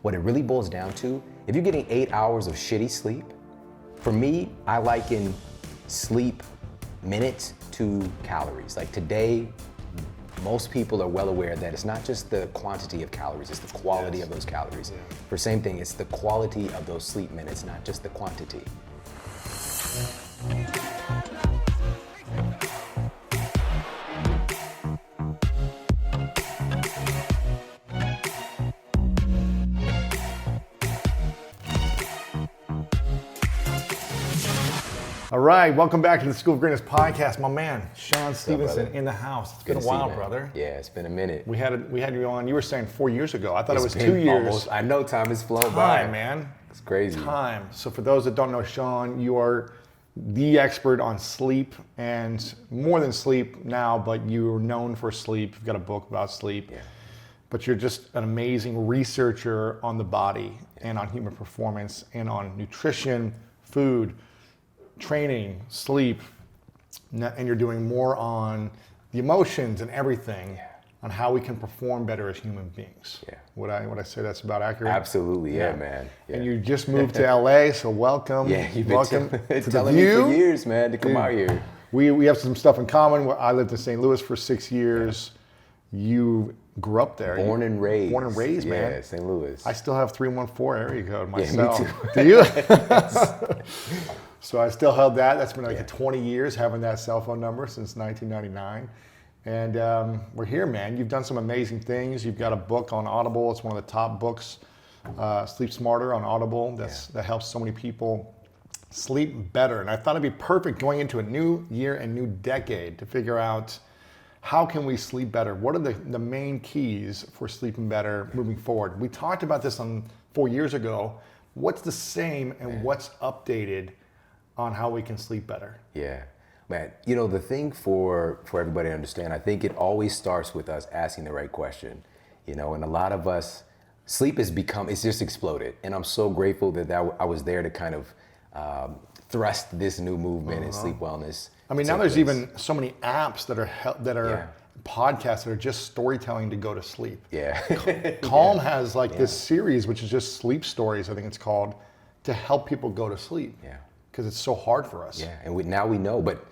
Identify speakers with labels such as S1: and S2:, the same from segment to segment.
S1: what it really boils down to, if you're getting 8 hours of shitty sleep, for me, I liken sleep minutes to calories. Like today, most people are well aware that it's not just the quantity of calories, it's the quality of those calories.
S2: Yeah.
S1: For same thing, it's the quality of those sleep minutes, not just the quantity.
S2: All right, welcome back to the School of Greatness podcast. My man, Shawn Stevenson
S1: brother?
S2: in the house. It's
S1: Good
S2: been a
S1: to see you,
S2: while,
S1: man.
S2: brother.
S1: Yeah, it's been a minute.
S2: We had you on, you were saying 4 years ago. I thought it was
S1: It's
S2: 2
S1: been
S2: years.
S1: almost- I know time has flown by.
S2: Time, man.
S1: It's crazy.
S2: Time. So for those that don't know Shawn, you are the expert on sleep and more than sleep now, but you're known for sleep. You've got a book about sleep.
S1: Yeah.
S2: But you're just an amazing researcher on the body and on human performance and on nutrition, food, training, sleep, and you're doing more on the emotions and everything on how we can perform better as human beings.
S1: Yeah.
S2: Would I say that's about accurate?
S1: Absolutely, yeah, man. Yeah.
S2: And you just moved to LA, so welcome.
S1: Yeah, you've been
S2: welcome to the
S1: telling me
S2: View.
S1: for years, man, to come out here.
S2: We have some stuff in common. I lived in St. Louis for 6 years. You grew up there.
S1: Born and raised.
S2: Born and raised, man.
S1: Yeah, St. Louis.
S2: I still have 314 area code
S1: Yeah,
S2: myself.
S1: me too.
S2: Do you? So I still held that. That's been like 20 years having that cell phone number since 1999. And we're here, man. You've done some amazing things. You've got a book on Audible. It's one of the top books, Sleep Smarter on Audible. That helps so many people sleep better. And I thought it'd be perfect going into a new year and new decade to figure out how can we sleep better? What are the main keys for sleeping better moving forward? We talked about this 4 years ago. What's the same and what's updated on how we can sleep better?
S1: Yeah, man. You know, the thing for everybody to understand, I think it always starts with us asking the right question. You know, and a lot of us, sleep it's just exploded. And I'm so grateful that I was there to kind of thrust this new movement in sleep wellness.
S2: I mean, now there's even so many apps that are podcasts that are just storytelling to go to sleep.
S1: Yeah.
S2: Calm has this series, which is just sleep stories, I think it's called, to help people go to sleep.
S1: Yeah.
S2: Because it's so hard for us.
S1: Yeah, and now we know, but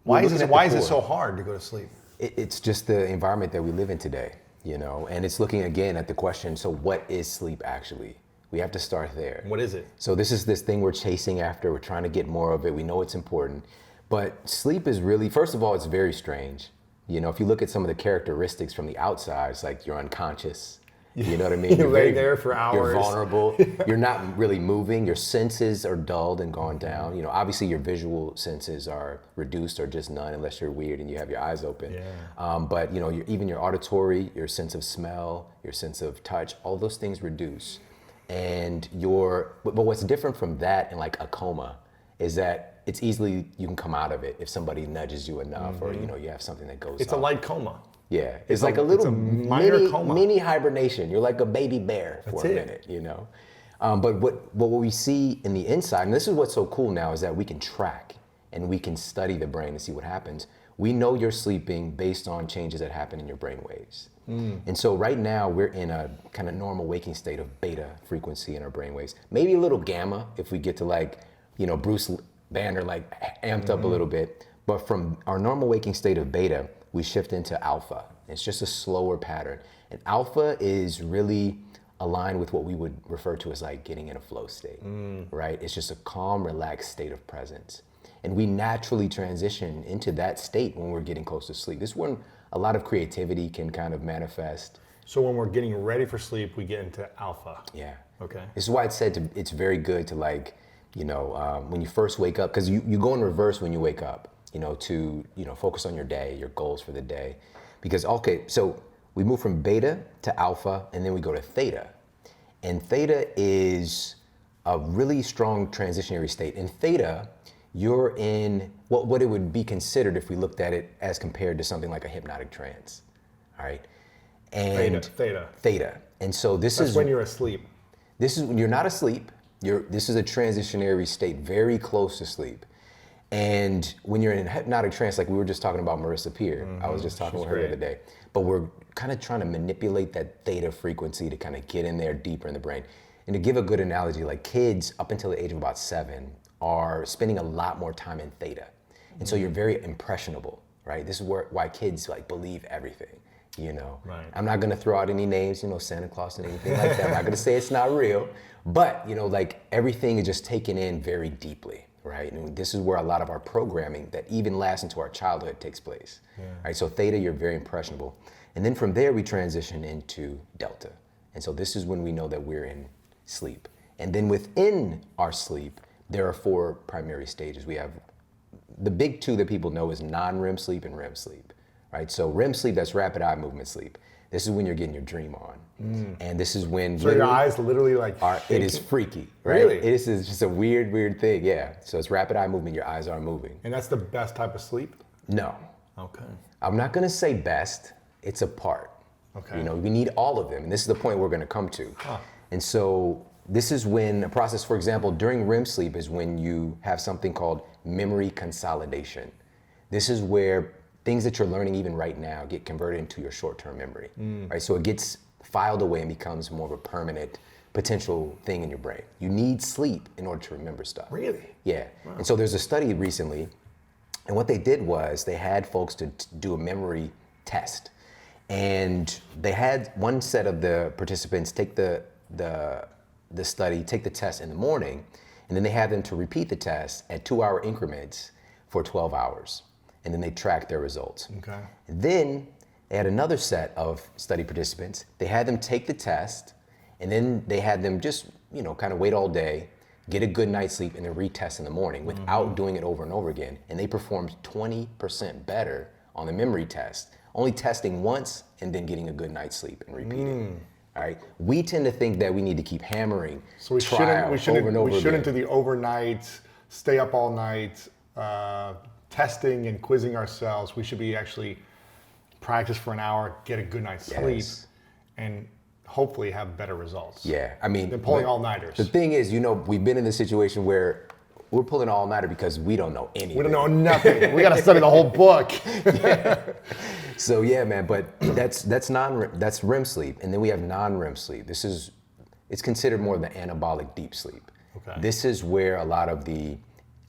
S2: why is it so hard to go to sleep?
S1: It's just the environment that we live in today, you know, and it's looking again at the question, so what is sleep actually? We have to start there.
S2: What is it?
S1: So this is this thing we're chasing after, we're trying to get more of it, we know it's important, but sleep is really, first of all, it's very strange. You know, if you look at some of the characteristics from the outside, it's like you're unconscious. You know what I mean?
S2: You're lay there for hours.
S1: You're vulnerable. You're not really moving. Your senses are dulled and gone down. You know, obviously your visual senses are reduced or just none unless you're weird and you have your eyes open.
S2: Yeah.
S1: But you know, even your auditory, your sense of smell, your sense of touch, all those things reduce. And but what's different from that and like a coma is that it's easily, you can come out of it if somebody nudges you enough or, you know, you have something that goes
S2: It's
S1: off.
S2: a light coma.
S1: Yeah, it's like a little
S2: minor coma.
S1: mini hibernation. You're like a baby bear for a minute, you know? But what we see in the inside, and this is what's so cool now, is that we can track and we can study the brain to see what happens. We know you're sleeping based on changes that happen in your brain waves. And so right now we're in a kind of normal waking state of beta frequency in our brain waves. Maybe a little gamma if we get to like, you know, Bruce Banner like amped up a little bit. But from our normal waking state of beta, we shift into alpha. It's just a slower pattern. And alpha is really aligned with what we would refer to as like getting in a flow state, right? It's just a calm, relaxed state of presence. And we naturally transition into that state when we're getting close to sleep. This is when a lot of creativity can kind of manifest.
S2: So when we're getting ready for sleep, we get into alpha.
S1: Yeah.
S2: Okay.
S1: This is why it's very good to like, you know, when you first wake up, because you go in reverse when you wake up. You know, to, you know, focus on your day, your goals for the day. Because, okay, so we move from beta to alpha, and then we go to theta. And theta is a really strong transitionary state. In theta, you're in what it would be considered if we looked at it as compared to something like a hypnotic trance, all right? And Theta. And so that's
S2: when you're asleep.
S1: This is when you're not asleep. This is a transitionary state, very close to sleep. And when you're in hypnotic trance, like we were just talking about Marissa Peer, I was just talking with her the other day, but we're kind of trying to manipulate that theta frequency to kind of get in there deeper in the brain. And to give a good analogy, like kids up until the age of about 7 are spending a lot more time in theta. And so you're very impressionable, right? This is why kids like believe everything, you know?
S2: Right.
S1: I'm not gonna throw out any names, you know, Santa Claus and anything like that. I'm not gonna say it's not real, but you know, like everything is just taken in very deeply, right? And this is where a lot of our programming that even lasts into our childhood takes place, right? So theta, you're very impressionable. And then from there, we transition into delta. And so this is when we know that we're in sleep. And then within our sleep, there are 4 primary stages. We have the big 2 that people know is non-REM sleep and REM sleep, right? So REM sleep, that's rapid eye movement sleep. This is when you're getting your dream on. And this is when
S2: So your eyes literally like
S1: it is freaky, right?
S2: Really?
S1: It is just a weird thing, yeah. So it's rapid eye movement, your eyes are moving.
S2: And that's the best type of sleep?
S1: No.
S2: Okay.
S1: I'm not gonna say best, it's a part.
S2: Okay.
S1: You know, we need all of them, and this is the point we're gonna come to. And so this is when a process, for example, during REM sleep is when you have something called memory consolidation. This is where things that you're learning even right now get converted into your short-term memory, right? So it gets filed away and becomes more of a permanent potential thing in your brain. You need sleep in order to remember stuff.
S2: Really?
S1: Yeah. Wow. And so there's a study recently, and what they did was they had folks to do a memory test. And they had one set of the participants take the study, take the test in the morning, and then they had them to repeat the test at 2-hour increments for 12 hours. And then they tracked their results.
S2: Okay.
S1: Then they had another set of study participants. They had them take the test, and then they had them just, you know, kind of wait all day, get a good night's sleep, and then retest in the morning without doing it over and over again. And they performed 20% better on the memory test, only testing once and then getting a good night's sleep and repeating. All right. We tend to think that we need to keep hammering.
S2: So we shouldn't do the overnight, stay up all night, testing and quizzing ourselves. We should be actually practice for an hour, get a good night's sleep, and hopefully have better results.
S1: Yeah, I mean,
S2: than pulling all-nighters.
S1: The thing is, you know, we've been in this situation where we're pulling all-nighter because we don't know anything.
S2: We don't know nothing. We got to study the whole book.
S1: Yeah. So yeah, man, but that's REM sleep, and then we have non-REM sleep. It's considered more the anabolic deep sleep.
S2: Okay.
S1: This is where a lot of the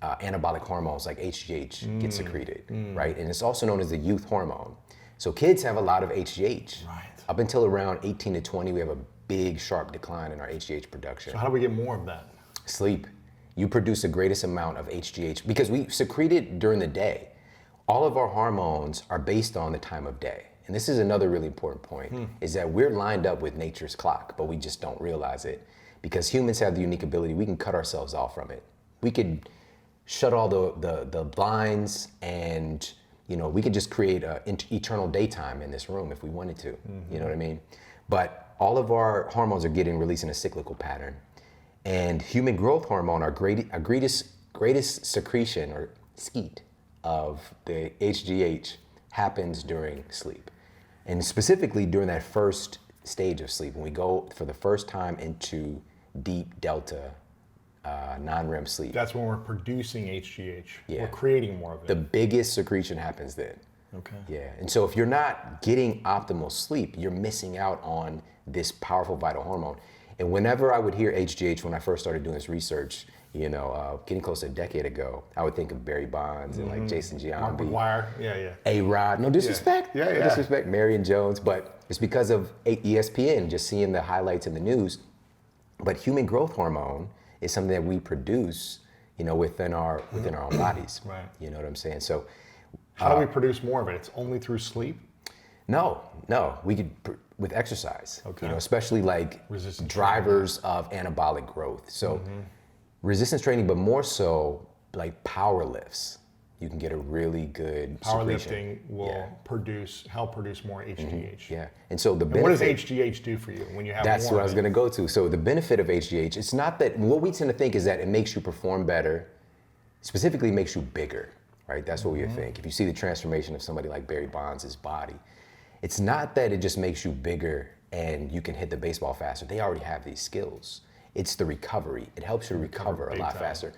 S1: anabolic hormones like HGH get secreted, right? And it's also known as the youth hormone. So kids have a lot of HGH.
S2: Right.
S1: Up until around 18 to 20, we have a big, sharp decline in our HGH production.
S2: So how do we get more of that?
S1: Sleep. You produce the greatest amount of HGH because we secrete it during the day. All of our hormones are based on the time of day. And this is another really important point, is that we're lined up with nature's clock, but we just don't realize it. Because humans have the unique ability, we can cut ourselves off from it. We could shut all the blinds and, you know, we could just create eternal daytime in this room if we wanted to, you know what I mean? But all of our hormones are getting released in a cyclical pattern. And human growth hormone, our greatest secretion or skeet of the HGH happens during sleep. And specifically during that first stage of sleep, when we go for the first time into deep delta non-REM sleep.
S2: That's when we're producing HGH.
S1: Yeah.
S2: We're creating more of it.
S1: The biggest secretion happens then.
S2: Okay.
S1: Yeah, and so if you're not getting optimal sleep, you're missing out on this powerful vital hormone. And whenever I would hear HGH, when I first started doing this research, you know, getting close to a decade ago, I would think of Barry Bonds and like Jason Giambi.
S2: McGuire, yeah.
S1: A-Rod, no disrespect,
S2: Yeah.
S1: no disrespect, Marion Jones, but it's because of ESPN, just seeing the highlights in the news. But human growth hormone is something that we produce, you know, within our own bodies.
S2: Right.
S1: You know what I'm saying? So
S2: how do we produce more of it? It's only through sleep?
S1: No, we could with exercise.
S2: Okay.
S1: You know, especially like
S2: Resistance
S1: drivers of anabolic growth. So resistance training, but more so like power lifts. You can get a really good
S2: Powerlifting will help produce more HGH.
S1: Yeah, and so the benefit.
S2: What does HGH do for you when you have
S1: That's
S2: more
S1: what I was going to go to. So the benefit of HGH, it's not that, what we tend to think is that it makes you perform better, specifically makes you bigger, right? That's what we would think. If you see the transformation of somebody like Barry Bonds' body, it's not that it just makes you bigger and you can hit the baseball faster. They already have these skills. It's the recovery. It helps you to recover a lot faster.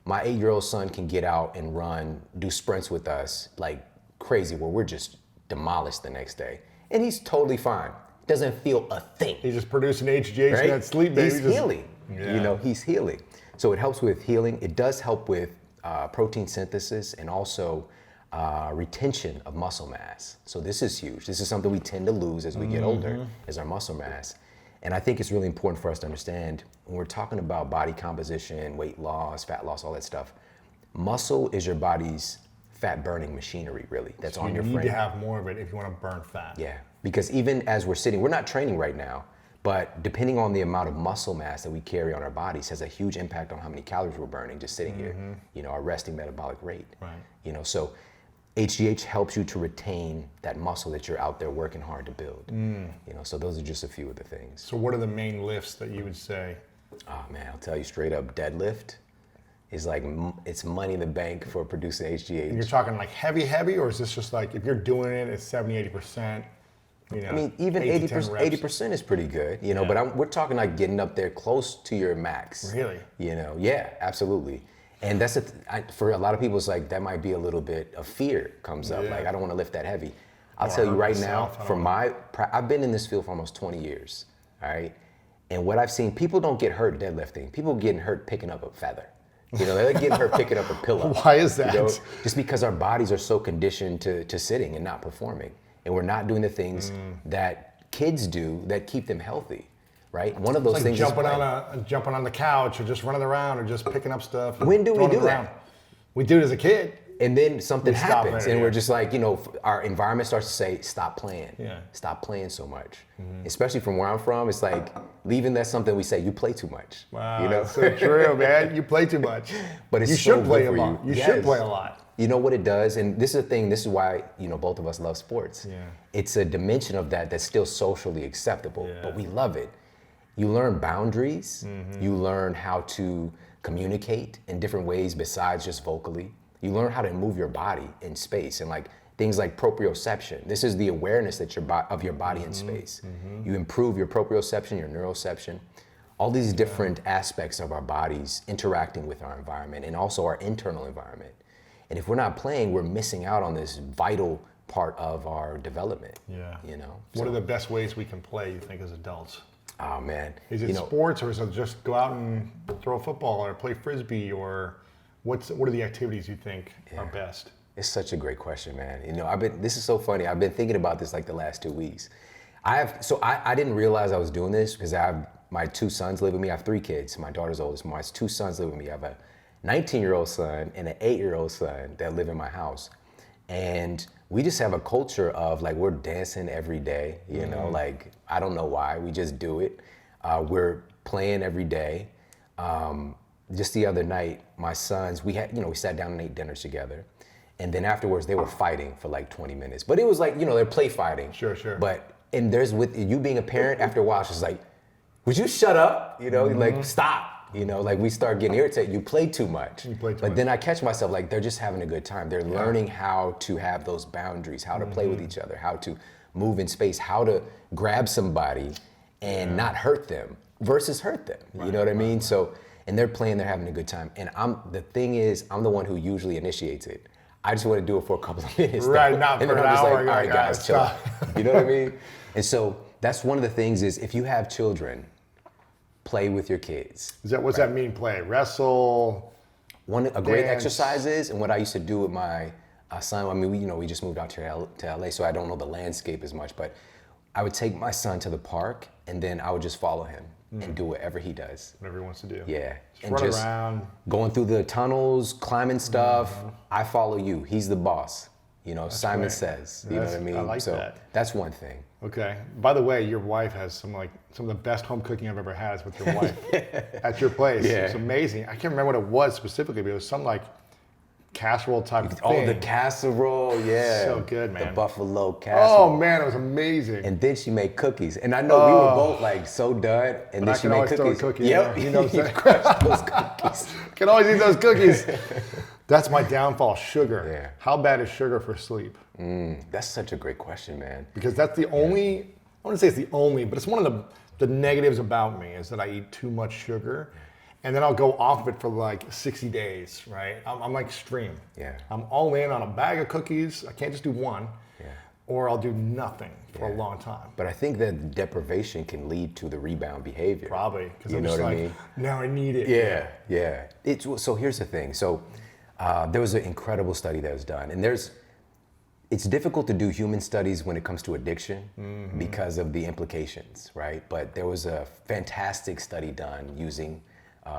S1: My 8-year-old son can get out and run, do sprints with us like crazy, where we're just demolished the next day. And he's totally fine. Doesn't feel a thing.
S2: He's just producing HGH in that sleep, baby.
S1: He's healing.
S2: Yeah.
S1: You know, he's healing. So it helps with healing. It does help with protein synthesis and also retention of muscle mass. So this is huge. This is something we tend to lose as we get older, is our muscle mass. And I think it's really important for us to understand when we're talking about body composition, weight loss, fat loss, all that stuff, muscle is your body's fat burning machinery, really, that's on your frame.
S2: You need to have more of it if you want to burn fat.
S1: Yeah, because even as we're sitting, we're not training right now, but depending on the amount of muscle mass that we carry on our bodies has a huge impact on how many calories we're burning just sitting here, you know, our resting metabolic rate.
S2: Right.
S1: You know, so HGH helps you to retain that muscle that you're out there working hard to build. You know, so those are just a few of the things.
S2: So what are the main lifts that you would say?
S1: Oh man, I'll tell you straight up, deadlift is like, it's money in the bank for producing HGH.
S2: And you're talking like heavy, or is this just like, if you're doing it, it's 70, 80%? You know,
S1: I mean, even 80% is pretty good, you know, but we're talking like getting up there close to your max.
S2: Really?
S1: You know, yeah, absolutely. And that's for a lot of people, it's like that might be a little bit of fear comes up. Like, I don't want to lift that heavy. I'll tell you right now, I've been in this field for almost 20 years, all right? And what I've seen, people don't get hurt deadlifting. People getting hurt picking up a feather. You know, they're getting hurt picking up a pillow.
S2: Why is that?
S1: You know? Just because our bodies are so conditioned to sitting and not performing. And we're not doing the things that kids do that keep them healthy, right? One of those things is
S2: jumping on the couch or just running around or just picking up stuff.
S1: When do we do that?
S2: We do it as a kid.
S1: And then something happens, and we're just like, you know, our environment starts to say, stop playing.
S2: Yeah.
S1: Stop playing so much. Especially from where I'm from, it's like, leaving that's something we say, you play too much.
S2: Wow,
S1: you know?
S2: that's so true, man. You play too much.
S1: But it's
S2: you
S1: so
S2: should play
S1: good
S2: a
S1: for
S2: lot.
S1: you.
S2: You should play a lot.
S1: You know what it does, and this is the thing, this is why, you know, both of us love sports.
S2: Yeah.
S1: It's a dimension of that that's still socially acceptable, but we love it. You learn boundaries, you learn how to communicate in different ways besides just vocally. You learn how to move your body in space, and like things like proprioception. This is the awareness that of your body in space. You improve your proprioception, your neuroception, all these different aspects of our bodies interacting with our environment and also our internal environment. And if we're not playing, we're missing out on this vital part of our development.
S2: Yeah.
S1: You know.
S2: What are the best ways we can play, you think, as adults?
S1: Oh man.
S2: Is it sports, or is it just go out and throw a football or play frisbee, or what are the activities you think are best?
S1: It's such a great question, man. You know, this is so funny. I've been thinking about this like the last 2 weeks. I didn't realize I was doing this because my 2 sons live with me. I have 3 kids. My daughter's oldest. My 2 sons live with me. I have a 19-year-old son and an 8-year-old son that live in my house. And we just have a culture of like, we're dancing every day, you know, like, I don't know why, we just do it. We're playing every day. Just the other night, my sons, we sat down and ate dinner together. And then afterwards, they were fighting for like 20 minutes. But it was like, you know, they're play fighting.
S2: Sure.
S1: And there's, with you being a parent, after a while, it's just like, would you shut up? You know, like, stop. You know, like we start getting irritated. You play too much. But then I catch myself like, they're just having a good time. They're learning how to have those boundaries, how to play with each other, how to move in space, how to grab somebody and not hurt them versus hurt them. You know what I mean? So, and they're playing, they're having a good time. And the thing is, I'm the one who usually initiates it. I just want to do it for a couple of minutes.
S2: Right, not
S1: and
S2: for
S1: then
S2: an
S1: I'm just
S2: hour.
S1: like, all right, guys, chill out. You know what I mean? And so that's one of the things is, if you have children, play with your kids.
S2: What's that mean, play? Wrestle?
S1: A great exercise is, and what I used to do with my son, I mean, we just moved out to LA, so I don't know the landscape as much, but I would take my son to the park, and then I would just follow him and do whatever he does.
S2: Whatever he wants to do.
S1: Yeah.
S2: Just run around.
S1: Going through the tunnels, climbing stuff. I follow you. He's the boss. You know, Simon says. You know what I mean?
S2: I like that.
S1: That's one thing.
S2: Okay. By the way, your wife has some of the best home cooking I've ever had is with your wife at your place.
S1: Yeah.
S2: It's amazing. I can't remember what it was specifically, but it was some like casserole type of thing.
S1: Oh, the casserole, yeah.
S2: So good, man.
S1: The buffalo casserole.
S2: Oh man, it was amazing.
S1: And then she made cookies. And I know we were both like so done. And then she made cookies.
S2: Throw a cookie
S1: yep.
S2: You know what I'm saying?
S1: Crushed those cookies.
S2: Can always eat those cookies. That's my downfall, sugar.
S1: Yeah.
S2: How bad is sugar for sleep?
S1: That's such a great question, man.
S2: Because that's the only, I wouldn't say it's the only, but it's one of the negatives about me is that I eat too much sugar. And then I'll go off of it for like 60 days, right? I'm like extreme.
S1: Yeah.
S2: I'm all in on a bag of cookies. I can't just do one.
S1: Yeah.
S2: or I'll do nothing for a long time.
S1: But I think that deprivation can lead to the rebound behavior.
S2: Probably, because
S1: You
S2: I'm
S1: know
S2: just
S1: what I
S2: like,
S1: mean?
S2: now I need it.
S1: Yeah. So here's the thing. So there was an incredible study that was done, and it's difficult to do human studies when it comes to addiction because of the implications, right? But there was a fantastic study done using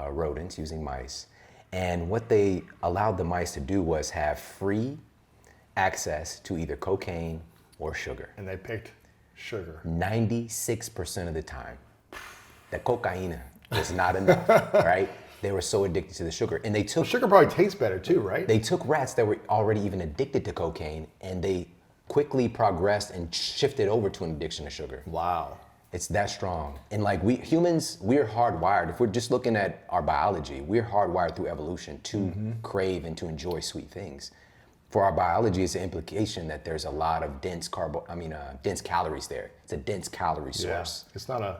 S1: rodents, using mice. And what they allowed the mice to do was have free access to either cocaine or sugar.
S2: And they picked sugar.
S1: 96% of the time. The cocaine was not enough, right? They were so addicted to the sugar. And they took...
S2: Well, sugar probably tastes better too, right?
S1: They took rats that were already even addicted to cocaine, and they quickly progressed and shifted over to an addiction to sugar.
S2: Wow.
S1: It's that strong. And like we humans, we're hardwired. If we're just looking at our biology, we're hardwired through evolution to crave and to enjoy sweet things. For our biology, it's an implication that there's a lot of dense calories there. It's a dense calorie source.
S2: Yeah. It's not a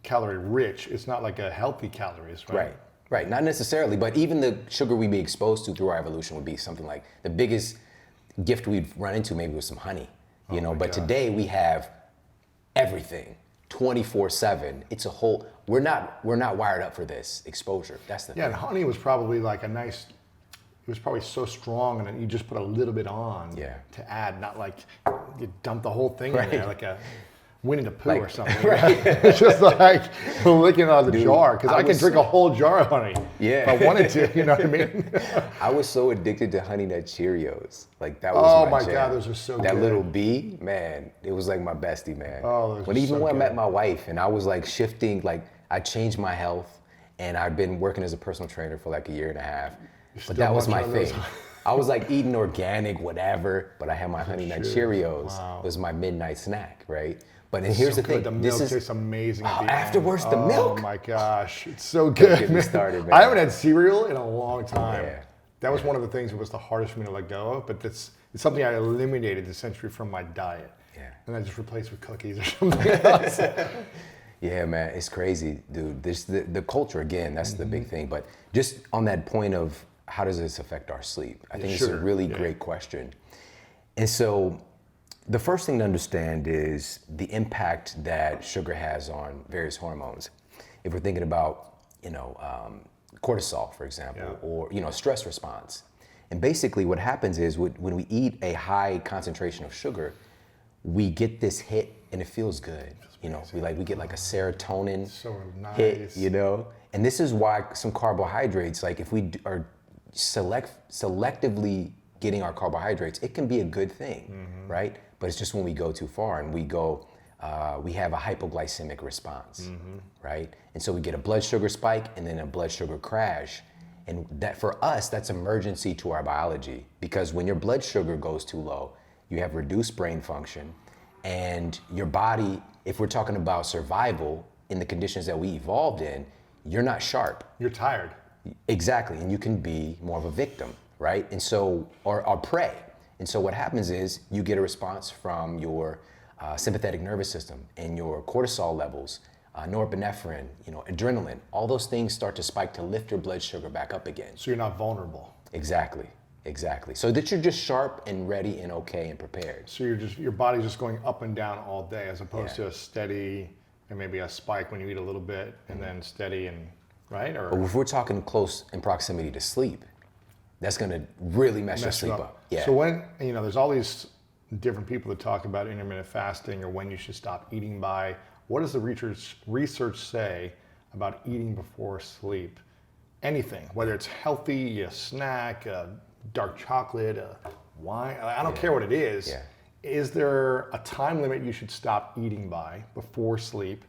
S2: calorie rich. It's not like a healthy calories, right?
S1: Right. Not necessarily, but even the sugar we'd be exposed to through our evolution would be something like the biggest gift we'd run into maybe was some honey, you know. But today we have everything 24/7. It's a whole. We're not wired up for this exposure. That's the thing.
S2: Yeah, and honey was probably like a nice. It was probably so strong, and then you just put a little bit on to add, not like you dump the whole thing in there like a Winnie the Pooh or something.
S1: Right.
S2: It's just like licking out of the jar, because I can drink a whole jar of honey if I wanted to, you know what I mean?
S1: I was so addicted to Honey Nut Cheerios. Like that was my jam.
S2: God, those are so good.
S1: That little bee, man, it was like my bestie, man.
S2: Oh, those
S1: When I met my wife and I was like shifting, like I changed my health, and I've been working as a personal trainer for like a year and a half. But that was my thing. I was like eating organic, whatever, but I had my Honey Nut Cheerios. Wow. It was my midnight snack, right? But here's the thing.
S2: The milk tastes amazing.
S1: Afterwards, the milk.
S2: Oh my gosh, it's so good.
S1: Don't get me started, man.
S2: I haven't had cereal in a long time.
S1: Yeah.
S2: That was one of the things that was the hardest for me to let go of. But it's something I eliminated essentially from my diet.
S1: Yeah.
S2: And I just replaced with cookies or something else.
S1: Yeah, man, it's crazy, dude. The culture again. That's the big thing. But just on that point of how does this affect our sleep? I think it's a really great question. And so the first thing to understand is the impact that sugar has on various hormones. If we're thinking about, cortisol, for example, or, stress response. And basically what happens is when we eat a high concentration of sugar, we get this hit and it feels good. We get like a serotonin hit, And this is why some carbohydrates, like if we are selectively getting our carbohydrates, it can be a good thing, right? But it's just when we go too far and we have a hypoglycemic response, right? And so we get a blood sugar spike and then a blood sugar crash. And that for us, that's emergency to our biology, because when your blood sugar goes too low, you have reduced brain function, and your body, if we're talking about survival in the conditions that we evolved in, you're not sharp.
S2: You're tired.
S1: Exactly, and you can be more of a victim, right? And so, or prey. And so what happens is you get a response from your sympathetic nervous system and your cortisol levels, norepinephrine, adrenaline. All those things start to spike to lift your blood sugar back up again.
S2: So you're not vulnerable.
S1: Exactly. So that you're just sharp and ready and okay and prepared.
S2: So your body's just going up and down all day, as opposed to a steady and maybe a spike when you eat a little bit and then steady and right?
S1: Or if we're talking close in proximity to sleep, that's going to really mess your sleep up. Yeah.
S2: So when, there's all these different people that talk about intermittent fasting or when you should stop eating by, what does the research say about eating before sleep? Anything, whether it's healthy, a snack, a dark chocolate, a wine, I don't care what it is.
S1: Yeah.
S2: Is there a time limit you should stop eating by before sleep?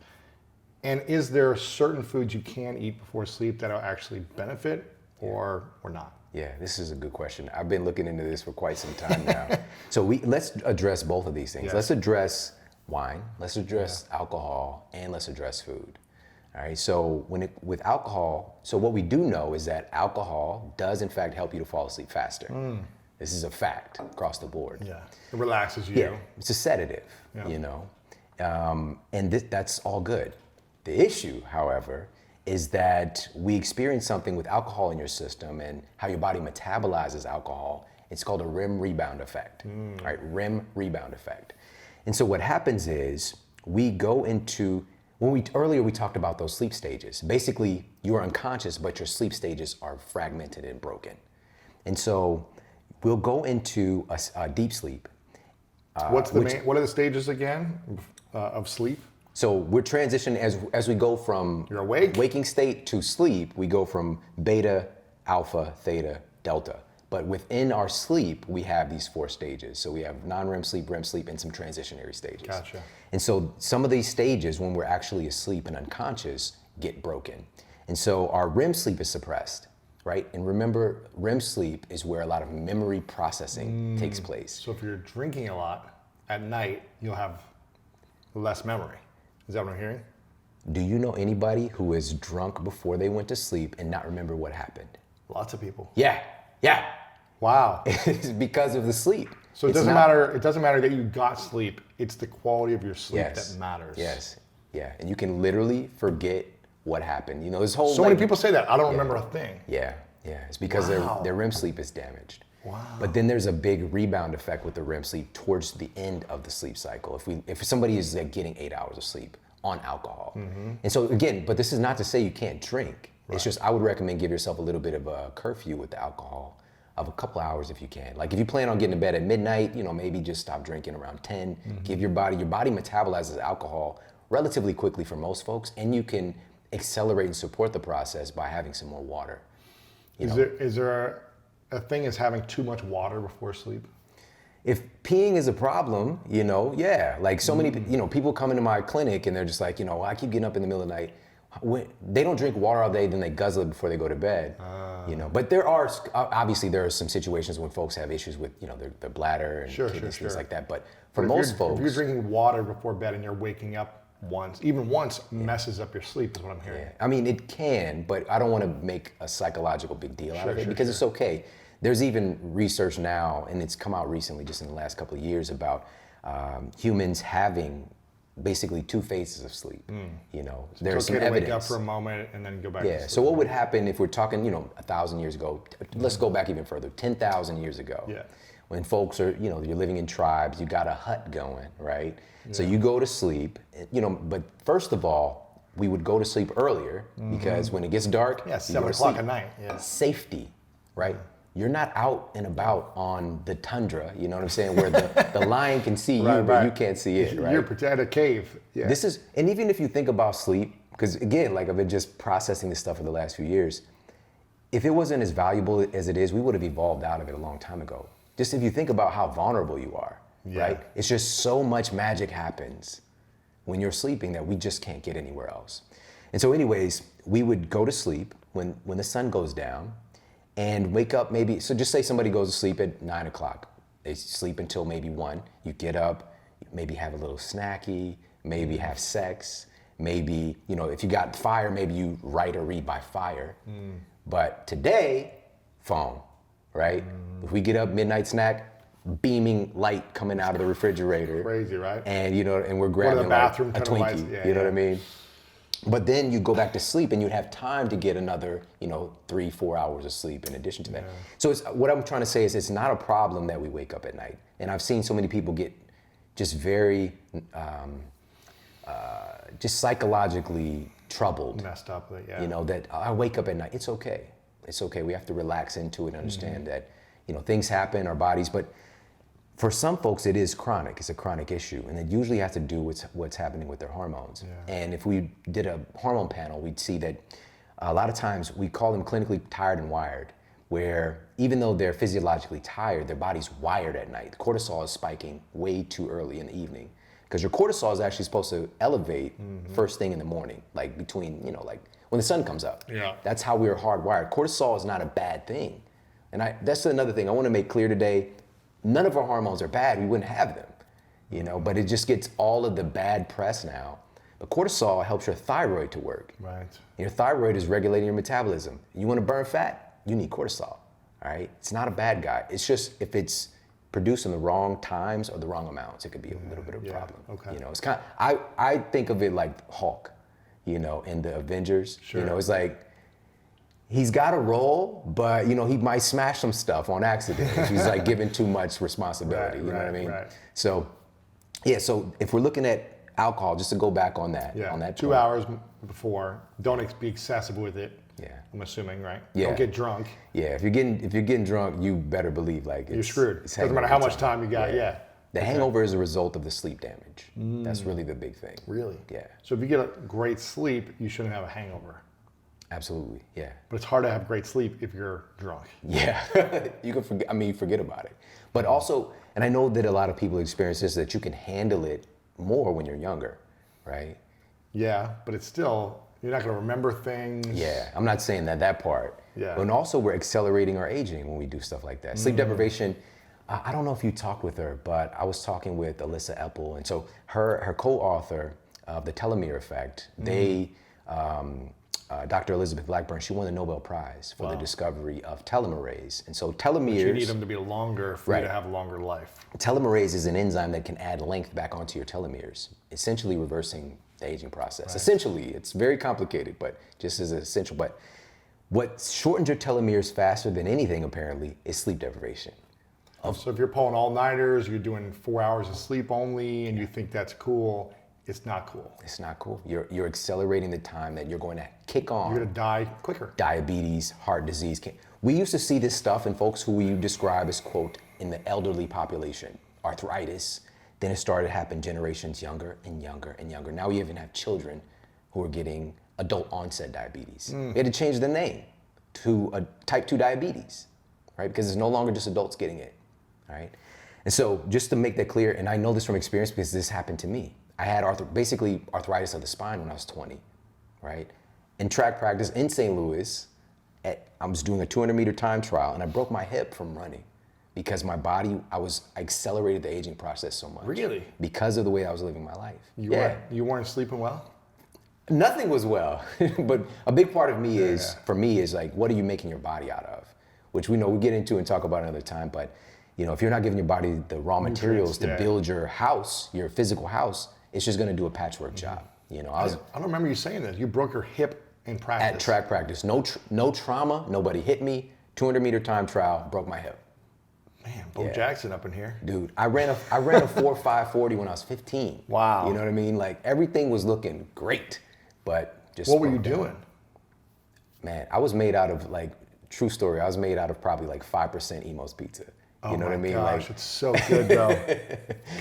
S2: And is there certain foods you can eat before sleep that will actually benefit or not?
S1: Yeah, this is a good question. I've been looking into this for quite some time now. So let's address both of these things.
S2: Yes.
S1: Let's address wine, let's address alcohol, and let's address food. All right, so with alcohol, so what we do know is that alcohol does in fact help you to fall asleep faster. This is a fact across the board.
S2: Yeah, it relaxes you.
S1: Yeah, it's a sedative, and that's all good. The issue, however, is that we experience something with alcohol in your system and how your body metabolizes alcohol, It's called a REM rebound effect, right? REM rebound effect. And so what happens is we go into, earlier we talked about those sleep stages. Basically, you are unconscious, but your sleep stages are fragmented and broken. And so we'll go into a deep sleep.
S2: What are the stages again of sleep?
S1: So we're transitioning as we go from
S2: You're awake?
S1: waking state to sleep, we go from beta, alpha, theta, delta. But within our sleep, we have these 4 stages. So we have non-REM sleep, REM sleep, and some transitionary stages.
S2: Gotcha.
S1: And so some of these stages, when we're actually asleep and unconscious, get broken. And so our REM sleep is suppressed, right? And remember, REM sleep is where a lot of memory processing takes place.
S2: So if you're drinking a lot at night, you'll have less memory. Is that what I'm hearing?
S1: Do you know anybody who is drunk before they went to sleep and not remember what happened?
S2: Lots of people.
S1: Yeah.
S2: Wow.
S1: It's because of the sleep.
S2: So it doesn't matter. It doesn't matter that you got sleep. It's the quality of your sleep that matters.
S1: Yes. Yeah. And you can literally forget what happened. You know, this whole.
S2: So many people say that. I don't remember a thing.
S1: Yeah. It's because their REM sleep is damaged.
S2: Wow.
S1: But then there's a big rebound effect with the REM sleep towards the end of the sleep cycle. If somebody is like getting 8 hours of sleep on alcohol, and so again, but this is not to say you can't drink. Right. It's just I would recommend give yourself a little bit of a curfew with the alcohol. Of a couple hours if you can. Like if you plan on getting to bed at midnight, maybe just stop drinking around 10. Give your body metabolizes alcohol relatively quickly for most folks, and you can accelerate and support the process by having some more water.
S2: Is there a thing as having too much water before sleep?
S1: If peeing is a problem, like so many, people come into my clinic and they're just like, I keep getting up in the middle of the night. They don't drink water all day, then they guzzle it before they go to bed. But there are some situations when folks have issues with their bladder and kidneys, things like that. But for most folks,
S2: if you're drinking water before bed and you're waking up once messes up your sleep, is what I'm hearing.
S1: Yeah. I mean, it can, but I don't want to make a psychological big deal out of it because it's okay. There's even research now, and it's come out recently, just in the last couple of years, about humans having basically 2 phases of sleep. There's some evidence.
S2: Wake up for a moment and then go back to sleep.
S1: So what would happen if we're talking, 1,000 years ago? Let's go back even further, 10,000 years ago.
S2: Yeah.
S1: When folks are, you're living in tribes, you got a hut going, right? Yeah. So you go to sleep, but first of all, we would go to sleep earlier because when it gets dark,
S2: 7 o'clock at night. Yeah.
S1: Safety, right? You're not out and about on the tundra, you know what I'm saying, where the lion can see you, but you can't see it, right?
S2: You're at a cave. Yeah.
S1: And even if you think about sleep, because again, like I've been just processing this stuff for the last few years, if it wasn't as valuable as it is, we would have evolved out of it a long time ago. Just if you think about how vulnerable you are, right? It's just so much magic happens when you're sleeping that we just can't get anywhere else. And so anyways, we would go to sleep when the sun goes down, and wake up so just say somebody goes to sleep at 9 o'clock. They sleep until maybe 1. You get up, maybe have a little snacky, maybe have sex, maybe, if you got fire, maybe you write or read by fire. But today, phone, right? If we get up, midnight snack, beaming light coming out of the refrigerator.
S2: Crazy, right?
S1: And, and we're grabbing a Twinkie, you know what I mean? But then you go back to sleep and you'd have time to get another, 3-4 hours of sleep in addition to that. Yeah. So what I'm trying to say is it's not a problem that we wake up at night. And I've seen so many people get just very, just psychologically troubled.
S2: Messed up, yeah.
S1: That I wake up at night. It's okay. It's okay. We have to relax into it and understand that, things happen, our bodies, but for some folks, it is chronic. It's a chronic issue, and it usually has to do with what's happening with their hormones. Yeah. And if we did a hormone panel, we'd see that a lot of times we call them clinically tired and wired, where even though they're physiologically tired, their body's wired at night. Cortisol is spiking way too early in the evening, because your cortisol is actually supposed to elevate first thing in the morning, like between, like when the sun comes up.
S2: Yeah.
S1: That's how we're hardwired. Cortisol is not a bad thing. And that's another thing I want to make clear today. None of our hormones are bad. We wouldn't have them, but it just gets all of the bad press now. But cortisol helps your thyroid to work.
S2: Right.
S1: Your thyroid is regulating your metabolism. You want to burn fat, you need cortisol, all right? It's not a bad guy. It's just if it's produced in the wrong times or the wrong amounts, it could be a little bit of a problem.
S2: Okay.
S1: It's kind of, I think of it like Hulk, in the Avengers.
S2: Sure.
S1: It's like, He's got a role, but you know, he might smash some stuff on accident if he's like given too much responsibility. You know what I mean?
S2: Right.
S1: So, yeah. So if we're looking at alcohol, just to go back on that,
S2: Yeah.
S1: on that
S2: 2
S1: point.
S2: hours before. Don't be excessive with it.
S1: Yeah.
S2: I'm assuming, right?
S1: Yeah.
S2: Don't get drunk.
S1: Yeah. If you're getting drunk, you better believe like
S2: You're screwed.
S1: It's
S2: Doesn't matter how much time you got. Yeah.
S1: The hangover is a result of the sleep damage. That's really the big thing.
S2: Really?
S1: Yeah.
S2: So if you get a great sleep, you shouldn't have a hangover.
S1: Absolutely. Yeah.
S2: But it's hard to have great sleep if you're drunk.
S1: Yeah. You can forget about it. But also, and I know that a lot of people experience this, that you can handle it more when you're younger, right?
S2: Yeah, but it's still, you're not going to remember things.
S1: Yeah, I'm not saying that part.
S2: Yeah.
S1: And also we're accelerating our aging when we do stuff like that. Sleep deprivation, I don't know if you talked with her, but I was talking with Alyssa Epple. And so her co-author of The Telomere Effect, Dr. Elizabeth Blackburn, she won the Nobel Prize for the discovery of telomerase. And so telomeres...
S2: You need them to be longer for you to have a longer life.
S1: Telomerase is an enzyme that can add length back onto your telomeres, essentially reversing the aging process. Essentially, it's very complicated, but just as essential. But what shortens your telomeres faster than anything, apparently, is sleep deprivation.
S2: So if you're pulling all-nighters, you're doing 4 hours of sleep only, and you think that's cool, it's not cool.
S1: It's not cool. You're accelerating the time that you're going to kick on.
S2: You're going to die quicker.
S1: Diabetes, heart disease. We used to see this stuff in folks who we describe as, quote, in the elderly population. Arthritis. Then it started to happen generations younger and younger and younger. Now we even have children who are getting adult onset diabetes. We had to change the name to a type 2 diabetes, right? Because it's no longer just adults getting it, right? And so just to make that clear, and I know this from experience because this happened to me. I had basically arthritis of the spine when I was 20, right? In track practice in St. Louis, I was doing a 200-meter time trial, and I broke my hip from running because my body, I accelerated the aging process so much.
S2: Really?
S1: Because of the way I was living my life.
S2: You weren't sleeping well?
S1: Nothing was well, but a big part of me for me is like, what are you making your body out of? Which we know we get into and talk about another time, but you know, if you're not giving your body the raw materials to build your house, your physical house, it's just gonna do a patchwork job. You know,
S2: I don't remember you saying this. You broke your hip in practice.
S1: At track practice, no trauma, nobody hit me, 200-meter time trial, broke my hip.
S2: Man, Bo Jackson up in here.
S1: Dude, I ran a 4.540 when I was 15.
S2: Wow.
S1: You know what I mean? Like everything was looking great, but just
S2: what were you doing?
S1: Man, I was made out of like, true story, I was made out of probably like 5% Emo's Pizza. You know what I mean?
S2: Oh my gosh,
S1: like,
S2: it's so good though.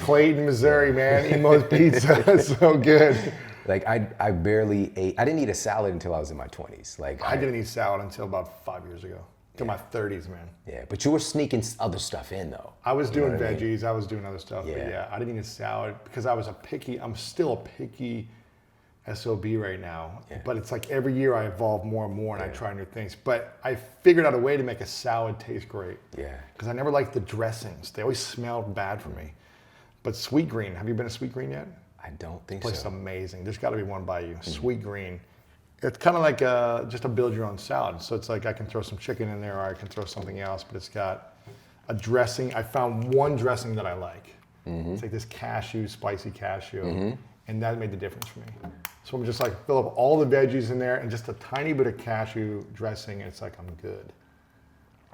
S2: Clayton, Missouri, man, Emo's Pizza, it's so good.
S1: Like I barely ate, I didn't eat a salad until I was in my 20s. Like
S2: I didn't eat salad until about 5 years ago. Till my 30s, man.
S1: Yeah, but you were sneaking other stuff in though.
S2: I was doing veggies, I was doing other stuff, but
S1: Yeah.
S2: yeah, I didn't eat a salad because I'm still a picky SOB right now.
S1: Yeah.
S2: But it's like every year I evolve more and more and I try new things. But I figured out a way to make a salad taste great.
S1: Yeah.
S2: Because I never liked the dressings. They always smelled bad for me. But Sweet Green, have you been to Sweet Green yet?
S1: I don't think
S2: It's
S1: so.
S2: amazing. There's got to be one by you. Sweet Green. It's kind of like just a build your own salad. So it's like I can throw some chicken in there or I can throw something else, but it's got a dressing. I found one dressing that I like. It's like this cashew, spicy cashew, and that made the difference for me. So I'm just like fill up all the veggies in there and just a tiny bit of cashew dressing, and it's like I'm good.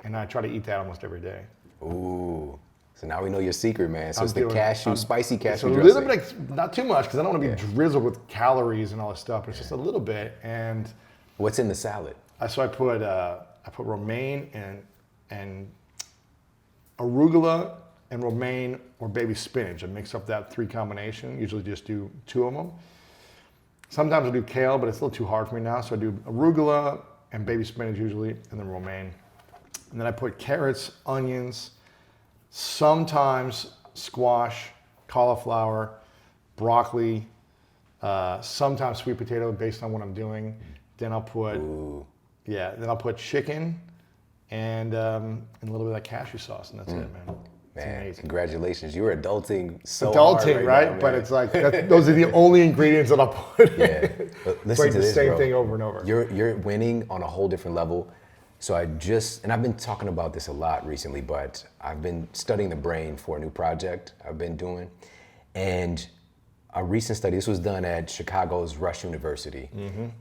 S2: And I try to eat that almost every day.
S1: Ooh. So now we know your secret, man. So
S2: I'm
S1: it's the
S2: doing-
S1: cashew, spicy cashew
S2: It's a
S1: dressing.
S2: little bit, not too much, because I don't want to be drizzled with calories and all this stuff. But it's just a little bit, and
S1: What's in the salad?
S2: so I put romaine and arugula and romaine or baby spinach. I mix up that 3 combination. Usually just do 2 of them. Sometimes I do kale, but it's a little too hard for me now. So I do arugula and baby spinach usually, and then romaine. And then I put carrots, onions, sometimes squash, cauliflower, broccoli, sometimes sweet potato based on what I'm doing. Then I'll put, then I'll put chicken and a little bit of that cashew sauce, and that's it, man. It's
S1: Man,
S2: amazing.
S1: congratulations. You're adulting so hard
S2: Adulting,
S1: right?
S2: right?
S1: now,
S2: But
S1: man.
S2: it's like, those are the only ingredients that I'll put.
S1: Yeah. But
S2: It's
S1: listen
S2: like
S1: to
S2: the
S1: this,
S2: same
S1: bro.
S2: thing over and over.
S1: You're winning on a whole different level. So and I've been talking about this a lot recently, but I've been studying the brain for a new project I've been doing. And a recent study. This was done at Chicago's Rush University,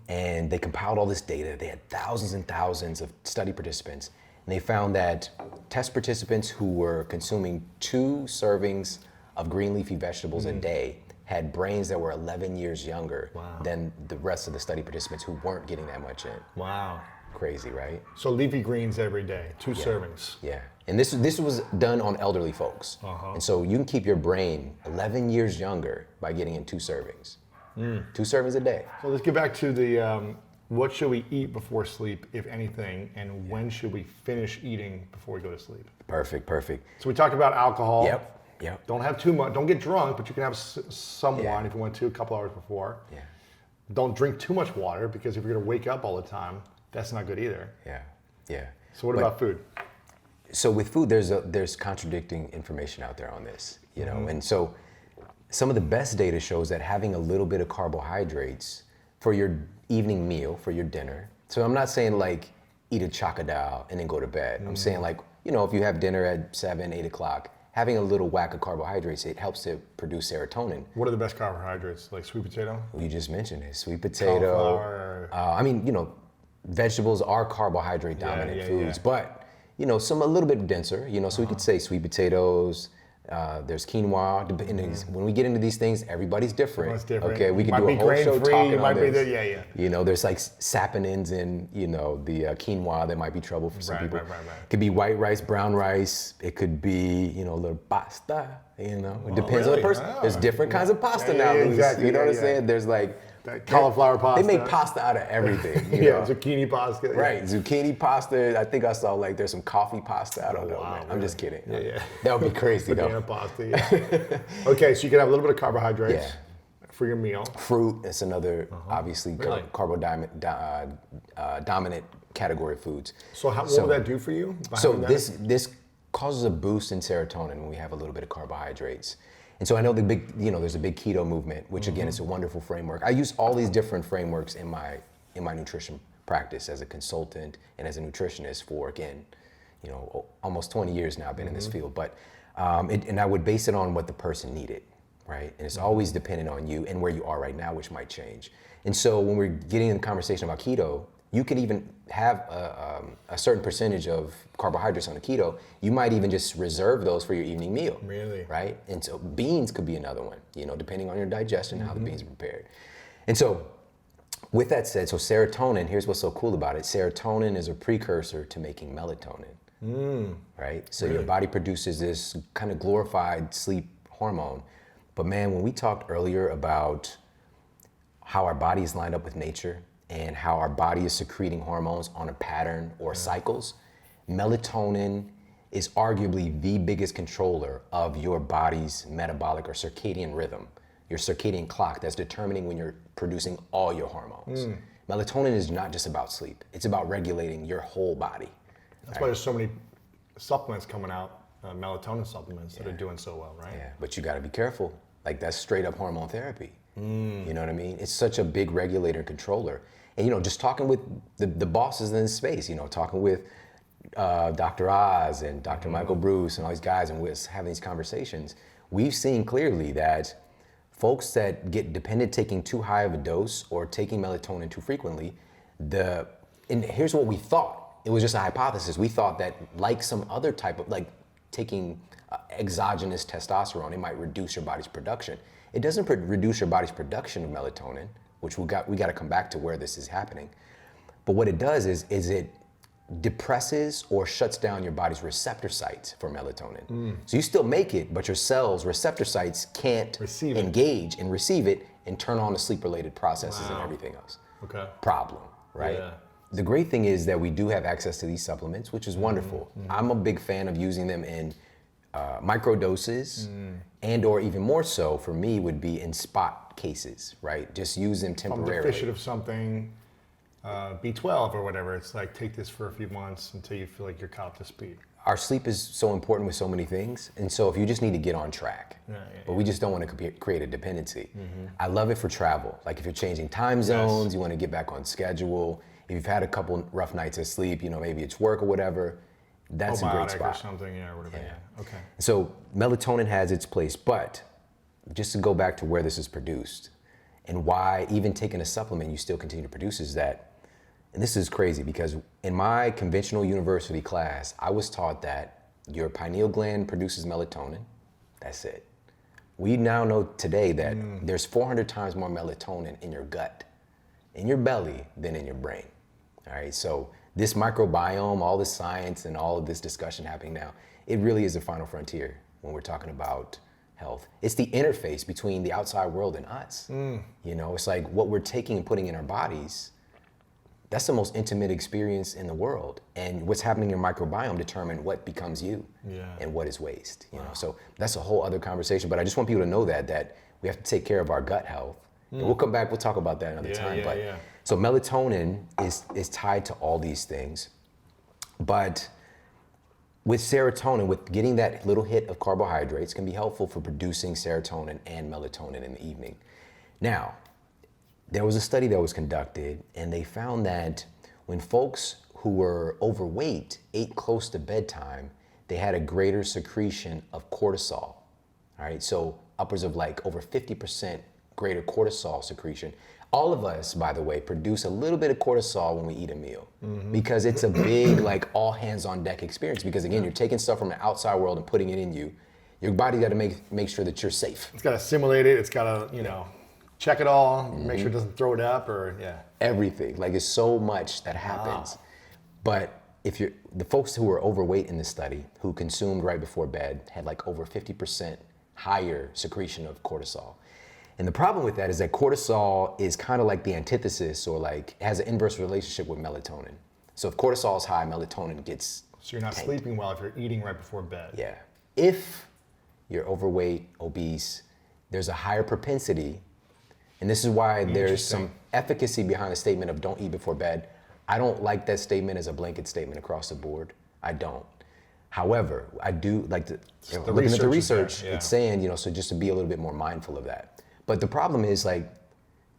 S1: and they compiled all this data. They had thousands and thousands of study participants, and they found that test participants who were consuming 2 servings of green leafy vegetables a day had brains that were 11 years younger than the rest of the study participants who weren't getting that much in.
S2: Wow.
S1: Crazy, right?
S2: So leafy greens every day, 2 servings.
S1: Yeah. And this was done on elderly folks. And so you can keep your brain 11 years younger by getting in 2 servings. 2 servings a day.
S2: So let's get back to the what should we eat before sleep, if anything, and when should we finish eating before we go to sleep?
S1: Perfect.
S2: So we talked about alcohol.
S1: Yep.
S2: Don't have too much. Don't get drunk, but you can have some wine if you want to, a couple hours before.
S1: Yeah.
S2: Don't drink too much water, because if you're going to wake up all the time, that's not good either.
S1: Yeah.
S2: So what about food?
S1: So with food, there's contradicting information out there on this, you know, and so some of the best data shows that having a little bit of carbohydrates for your evening meal, for your dinner. So I'm not saying like eat a chocodile and then go to bed. I'm saying like, you know, if you have dinner at 7, 8 o'clock, having a little whack of carbohydrates, it helps to produce serotonin.
S2: What are the best carbohydrates? Like sweet potato?
S1: Well, you just mentioned it, sweet potato. I mean, you know, vegetables are carbohydrate dominant foods, but you know, a little bit denser, you know, so we could say sweet potatoes, there's quinoa. When we get into these things, everybody's different. Okay, we could do a whole show talking on this. You know, there's like saponins in, you know, the quinoa that might be trouble for some people. It could be white rice, brown rice. It could be, you know, a little pasta, you know. It depends on the person. There's different kinds of pasta now, Luis.
S2: Exactly.
S1: You know what I'm saying? There's like,
S2: that cauliflower pasta.
S1: They make pasta out of everything. You know?
S2: Zucchini pasta.
S1: Right, zucchini pasta. I think I saw like there's some coffee pasta. I don't know, man. I'm just kidding. That would be crazy though.
S2: Pasta, Okay, so you can have a little bit of carbohydrates for your meal.
S1: Fruit is another obviously dominant category of foods.
S2: So what would that do for you?
S1: So this causes a boost in serotonin when we have a little bit of carbohydrates. And so I know there's a big keto movement, which again is a wonderful framework. I use all these different frameworks in my nutrition practice as a consultant and as a nutritionist for, again, you know, almost 20 years now I've been in this field. But and I would base it on what the person needed, right? And it's always dependent on you and where you are right now, which might change. And so when we're getting in the conversation about keto, you could even have a certain percentage of carbohydrates on a keto. You might even just reserve those for your evening meal.
S2: Really?
S1: Right? And so beans could be another one, you know, depending on your digestion, how the beans are prepared. And so with that said, so serotonin, here's what's so cool about it. Serotonin is a precursor to making melatonin, right? So your body produces this kind of glorified sleep hormone. But man, when we talked earlier about how our body is lined up with nature, and how our body is secreting hormones on a pattern or cycles, melatonin is arguably the biggest controller of your body's metabolic or circadian rhythm, your circadian clock that's determining when you're producing all your hormones. Melatonin is not just about sleep, it's about regulating your whole body.
S2: That's why there's so many supplements coming out, melatonin supplements that are doing so well, right?
S1: Yeah, but you gotta be careful. Like that's straight up hormone therapy. You know what I mean? It's such a big regulator and controller. And, you know, just talking with the bosses in this space, you know, talking with Dr. Oz and Dr. Michael Bruce and all these guys, and we're having these conversations, we've seen clearly that folks that get dependent taking too high of a dose or taking melatonin too frequently, and here's what we thought. It was just a hypothesis. We thought that like some other type of, like taking exogenous testosterone, it might reduce your body's production. It doesn't reduce your body's production of melatonin, which we got to come back to where this is happening. But what it does is it depresses or shuts down your body's receptor sites for melatonin. So you still make it, but your cells' receptor sites can't engage and receive it and turn on the sleep-related processes and everything else.
S2: Okay.
S1: Problem, right?
S2: Yeah.
S1: The great thing is that we do have access to these supplements, which is wonderful. I'm a big fan of using them in micro doses, and or even more so for me would be in spot cases, right? Just use them temporarily.
S2: I'm deficient of something, B12 or whatever. It's like take this for a few months until you feel like you're caught up to speed.
S1: Our sleep is so important with so many things, and so if you just need to get on track, but we just don't want to create a dependency. I love it for travel. Like if you're changing time zones, you want to get back on schedule. If you've had a couple rough nights of sleep, you know, maybe it's work or whatever, that's a great spot.
S2: Or something, or whatever. Okay.
S1: So melatonin has its place, but just to go back to where this is produced and why even taking a supplement you still continue to produce is that, and this is crazy because in my conventional university class, I was taught that your pineal gland produces melatonin. That's it. We now know today that there's 400 times more melatonin in your gut, in your belly, than in your brain. All right, so this microbiome, all this science and all of this discussion happening now, it really is the final frontier when we're talking about health. It's the interface between the outside world and us. You know, it's like what we're taking and putting in our bodies. That's the most intimate experience in the world. And what's happening in your microbiome determine what becomes you and what is waste. You know, so that's a whole other conversation. But I just want people to know that we have to take care of our gut health. And we'll come back, we'll talk about that another time. So melatonin is tied to all these things. But with serotonin, with getting that little hit of carbohydrates can be helpful for producing serotonin and melatonin in the evening. Now, there was a study that was conducted and they found that when folks who were overweight ate close to bedtime, they had a greater secretion of cortisol. All right, so upwards of like over 50% greater cortisol secretion. All of us, by the way, produce a little bit of cortisol when we eat a meal because it's a big, like all hands on deck experience. Because again, you're taking stuff from the outside world and putting it in you. Your body got to make sure that you're safe.
S2: It's got to assimilate it. It's got to, you know, check it all, make sure it doesn't throw it up or,
S1: Everything. Like it's so much that happens. But if you're, the folks who were overweight in the study, who consumed right before bed, had like over 50% higher secretion of cortisol. And the problem with that is that cortisol is kind of like the antithesis or like has an inverse relationship with melatonin. So if cortisol is high, melatonin gets
S2: So you're not
S1: tanked.
S2: sleeping well if you're eating right before bed.
S1: Yeah. If you're overweight, obese, there's a higher propensity, and this is why there's some efficacy behind the statement of don't eat before bed. I don't like that statement as a blanket statement across the board. I don't. However, I do like to, looking at the research, it's saying, you know, so just to be a little bit more mindful of that. But the problem is like,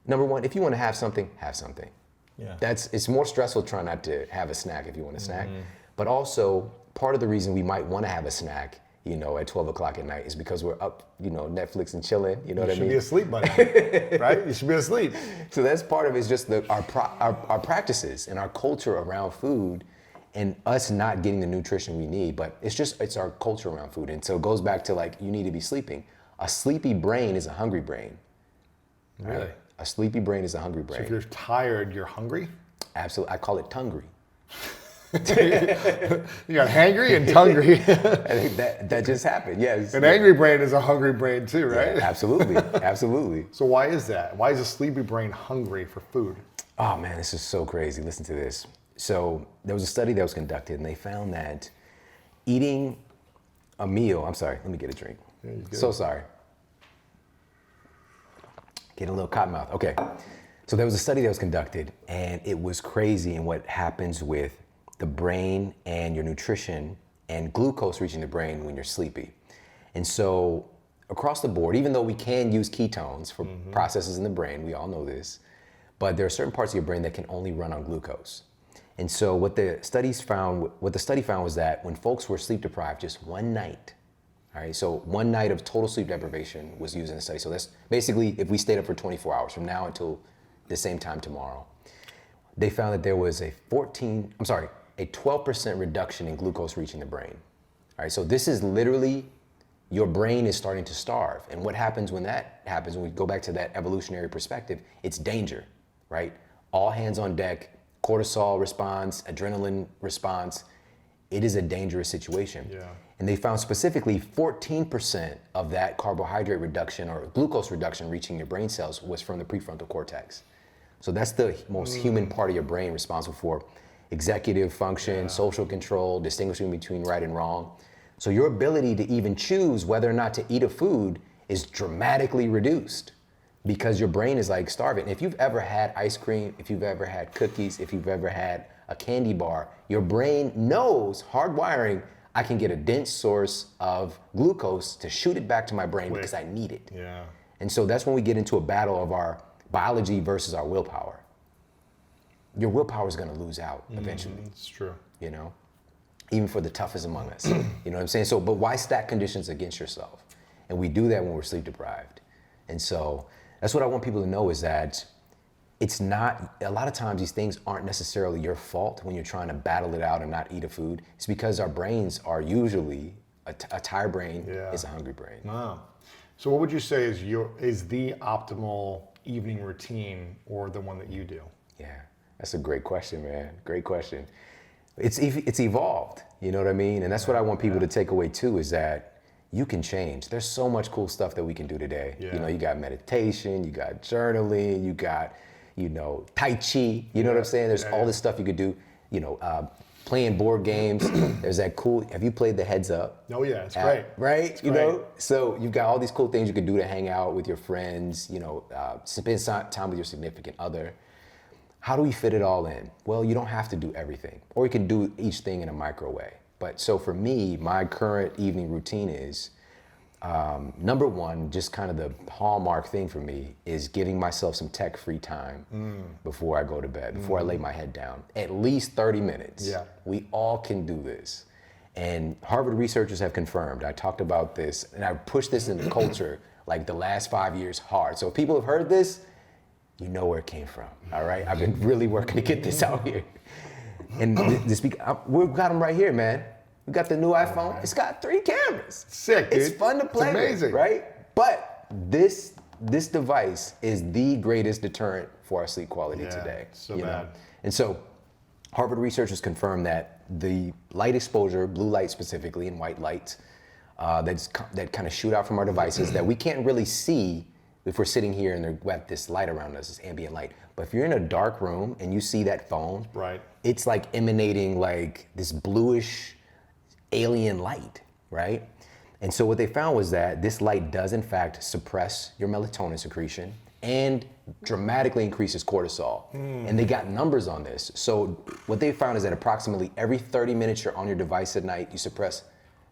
S1: number one, if you want to have something, have something.
S2: Yeah.
S1: It's more stressful trying not to have a snack if you want a snack. But also part of the reason we might want to have a snack, you know, at 12 o'clock at night is because we're up, you know, Netflix and chilling, you know what I mean?
S2: You should be asleep, buddy, right? You should be asleep.
S1: So that's part of it is just our practices and our culture around food and us not getting the nutrition we need, but it's our culture around food. And so it goes back to like, you need to be sleeping. A sleepy brain is a hungry brain.
S2: Really?
S1: Right? A sleepy brain is a hungry brain.
S2: So if you're tired, you're hungry?
S1: Absolutely. I call it tungry.
S2: You got hangry and tungry.
S1: I think that just happened, yes.
S2: An angry brain is a hungry brain too, right?
S1: Yeah, absolutely, absolutely.
S2: So why is that? Why is a sleepy brain hungry for food?
S1: Oh man, this is so crazy. Listen to this. So there was a study that was conducted and they found that eating a meal, I'm sorry, let me get a drink. So sorry. Getting a little cotton mouth. Okay. So there was a study that was conducted and it was crazy in what happens with the brain and your nutrition and glucose reaching the brain when you're sleepy. And so across the board, even though we can use ketones for processes in the brain, we all know this, but there are certain parts of your brain that can only run on glucose. And so what the study found was that when folks were sleep deprived just one night, all right, so one night of total sleep deprivation was used in the study. So that's basically if we stayed up for 24 hours from now until the same time tomorrow, they found that there was a 12% reduction in glucose reaching the brain. All right, so this is literally your brain is starting to starve. And what happens when that happens, when we go back to that evolutionary perspective, it's danger, right? All hands on deck, cortisol response, adrenaline response. It is a dangerous situation.
S2: Yeah.
S1: And they found specifically 14% of that carbohydrate reduction or glucose reduction reaching your brain cells was from the prefrontal cortex. So that's the most human part of your brain responsible for executive function, social control, distinguishing between right and wrong. So your ability to even choose whether or not to eat a food is dramatically reduced because your brain is like starving. If you've ever had ice cream, if you've ever had cookies, if you've ever had a candy bar, your brain knows, hardwiring, I can get a dense source of glucose to shoot it back to my brain because I need it.
S2: Yeah.
S1: And so that's when we get into a battle of our biology versus our willpower. Your willpower is going to lose out eventually.
S2: It's true.
S1: You know, even for the toughest among us. You know what I'm saying? So, but why stack conditions against yourself? And we do that when we're sleep deprived. And so that's what I want people to know is that it's not, a lot of times these things aren't necessarily your fault when you're trying to battle it out and not eat a food. It's because our brains are usually, a tired brain is a hungry brain.
S2: Wow. So what would you say is the optimal evening routine, or the one that you do?
S1: Yeah, that's a great question, man. Great question. It's evolved, you know what I mean? And that's what I want people to take away too, is that you can change. There's so much cool stuff that we can do today.
S2: Yeah.
S1: You know, you got meditation, you got journaling, you got, you know, Tai Chi, you know what I'm saying? There's all this stuff you could do, you know, playing board games. There's that cool, have you played the Heads Up?
S2: Oh yeah, it's great.
S1: Right?
S2: It's
S1: you
S2: great.
S1: know? So you've got all these cool things you could do to hang out with your friends, you know, spend time with your significant other. How do we fit it all in? Well, you don't have to do everything, or you can do each thing in a micro way. But so for me, my current evening routine is, number one, just kind of the hallmark thing for me is giving myself some tech-free time before I go to bed, before I lay my head down. At least 30 minutes.
S2: Yeah.
S1: We all can do this. And Harvard researchers have confirmed, I talked about this, and I pushed this into culture like the last 5 years hard. So if people have heard this, you know where it came from, all right? I've been really working to get this out here. And we've got them right here, man. We got the new iPhone. It's got 3 cameras.
S2: Sick, dude.
S1: It's fun to play
S2: It's amazing.
S1: with, right? But this device is the greatest deterrent for our sleep quality today.
S2: So
S1: you
S2: bad.
S1: know? And so Harvard researchers confirmed that the light exposure, blue light specifically, and white light, that kind of shoot out from our devices that we can't really see if we're sitting here and we have this light around us, this ambient light. But if you're in a dark room and you see that phone,
S2: Right.
S1: it's like emanating like this bluish alien light, right? And so what they found was that this light does in fact suppress your melatonin secretion and dramatically increases cortisol. And they got numbers on this. So what they found is that approximately every 30 minutes you're on your device at night, you suppress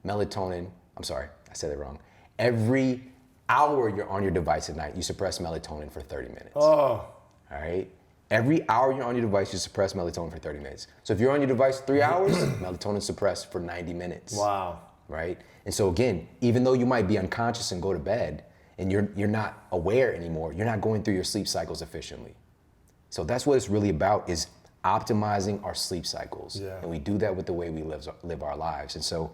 S1: melatonin. I'm sorry, I said it wrong. Every hour you're on your device at night, you suppress melatonin for 30 minutes.
S2: Oh.
S1: All right? Every hour you're on your device, you suppress melatonin for 30 minutes. So if you're on your device 3 hours, melatonin suppressed for 90 minutes.
S2: Wow.
S1: Right? And so again, even though you might be unconscious and go to bed and you're not aware anymore, you're not going through your sleep cycles efficiently. So that's what it's really about, is optimizing our sleep cycles.
S2: Yeah.
S1: And we do that with the way we live our lives. And so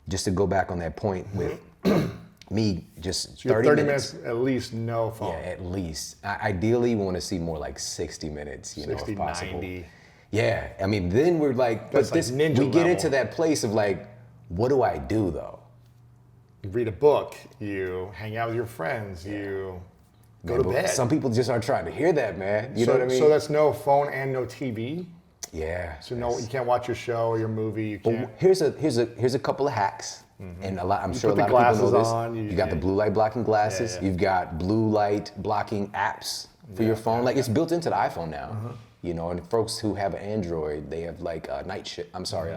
S1: just to go back on that point with me, just
S2: So
S1: 30 minutes.
S2: at least, no phone.
S1: Yeah, at least. Ideally, we want to see more like 60 minutes,
S2: 60,
S1: if possible.
S2: 90.
S1: Yeah, I mean, then we're like,
S2: That's like ninja
S1: we get
S2: level.
S1: into that place of like, what do I do though?
S2: You read a book, you hang out with your friends, you go to
S1: But
S2: bed.
S1: Some people just aren't trying to hear that, man. You know what I mean?
S2: So that's no phone and no TV?
S1: Yeah.
S2: So no, you can't watch your show or your movie, you
S1: But
S2: can't.
S1: here's a couple of hacks, and I'm sure a
S2: put the
S1: lot of people know
S2: glasses
S1: this.
S2: on,
S1: You got the blue light blocking glasses.
S2: Yeah.
S1: You've got blue light blocking apps for your phone. Like it's built into the iPhone now. You know, and folks who have an Android, they have like night shift. I'm sorry,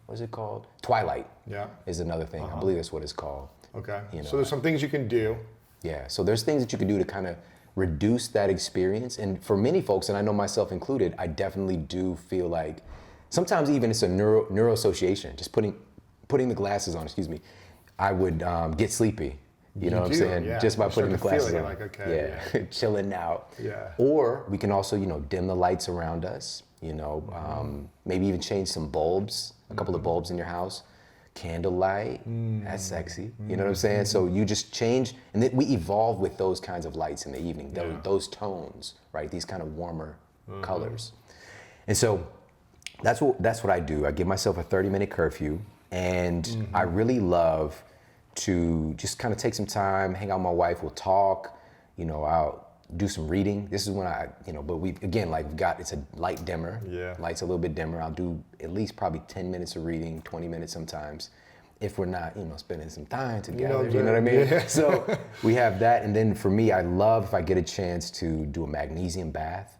S1: what is it called? Twilight.
S2: Yeah.
S1: Is another thing. I believe that's what it's called.
S2: Okay.
S1: You know,
S2: So there's some things you can do.
S1: Yeah, so there's things that you can do to kind of reduce that experience. And for many folks, and I know myself included, I definitely do feel like sometimes even it's a neuroassociation. Just putting the glasses on, I would get sleepy. You know what I'm saying?
S2: Yeah.
S1: Just by
S2: You
S1: putting the
S2: start to feel
S1: glasses
S2: it,
S1: on.
S2: like, okay,
S1: yeah, chilling out.
S2: Yeah.
S1: Or we can also, dim the lights around us. Maybe even change some bulbs, a couple of bulbs in your house. Candlelight, that's sexy. You know what I'm saying? So you just change, and then we evolve with those kinds of lights in the evening, those tones, right? These kind of warmer colors. And so that's what I do. I give myself a 30-minute curfew, and I really love to just kind of take some time, hang out with my wife, we'll talk, I'll do some reading. This is when but it's a light dimmer.
S2: Yeah.
S1: Light's a little bit dimmer. I'll do at least probably 10 minutes of reading, 20 minutes sometimes, if we're not, spending some time together. You know what I mean?
S2: Yeah.
S1: So we have that. And then for me, I love if I get a chance to do a magnesium bath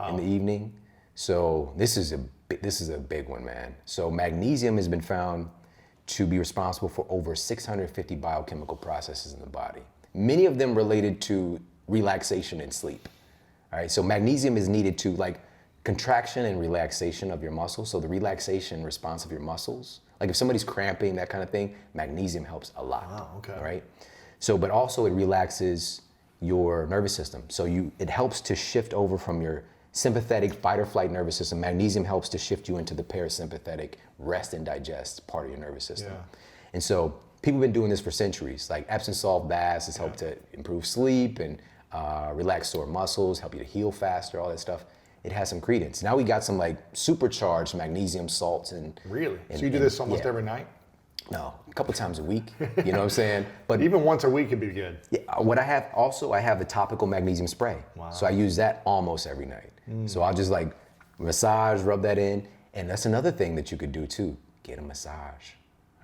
S1: in the evening. So this is a big one, man. So magnesium has been found to be responsible for over 650 biochemical processes in the body. Many of them related to relaxation and sleep. All right, so magnesium is needed to contraction and relaxation of your muscles. So the relaxation response of your muscles, like if somebody's cramping, that kind of thing, magnesium helps a lot.
S2: Wow, okay.
S1: Right? So, but also it relaxes your nervous system. So it helps to shift over from your sympathetic fight or flight nervous system. Magnesium helps to shift you into the parasympathetic rest and digest part of your nervous system.
S2: Yeah.
S1: And so people have been doing this for centuries. Like Epsom salt baths has helped to improve sleep and relax sore muscles, help you to heal faster, all that stuff. It has some credence. Now we got some like supercharged magnesium salts and
S2: Really? So you do this almost every night?
S1: No, a couple times a week. You know what I'm saying? But
S2: even once a week could be good.
S1: Yeah, what I have also, I have the topical magnesium spray.
S2: Wow.
S1: So I use that almost every night. So I'll just like massage, rub that in. And that's another thing that you could do too. Get a massage.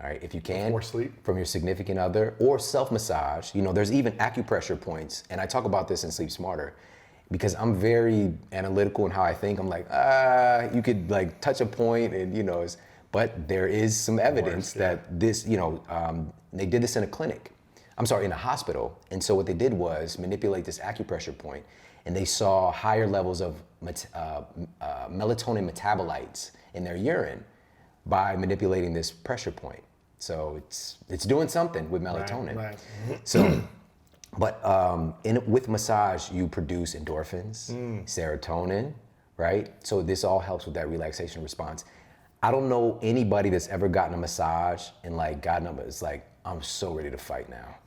S1: All right, if you can.
S2: Before sleep?
S1: From your significant other or self-massage. You know, there's even acupressure points. And I talk about this in Sleep Smarter because I'm very analytical in how I think. I'm like, you could like touch a point and you know, but there is some evidence that this, you know, they did this in a clinic. I'm sorry, in a hospital. And so what they did was manipulate this acupressure point, and they saw higher levels of melatonin metabolites in their urine by manipulating this pressure point. So it's doing something with melatonin.
S2: Right.
S1: So, but with massage, you produce endorphins, serotonin, right? So this all helps with that relaxation response. I don't know anybody that's ever gotten a massage and like gotten up, it's like, I'm so ready to fight now.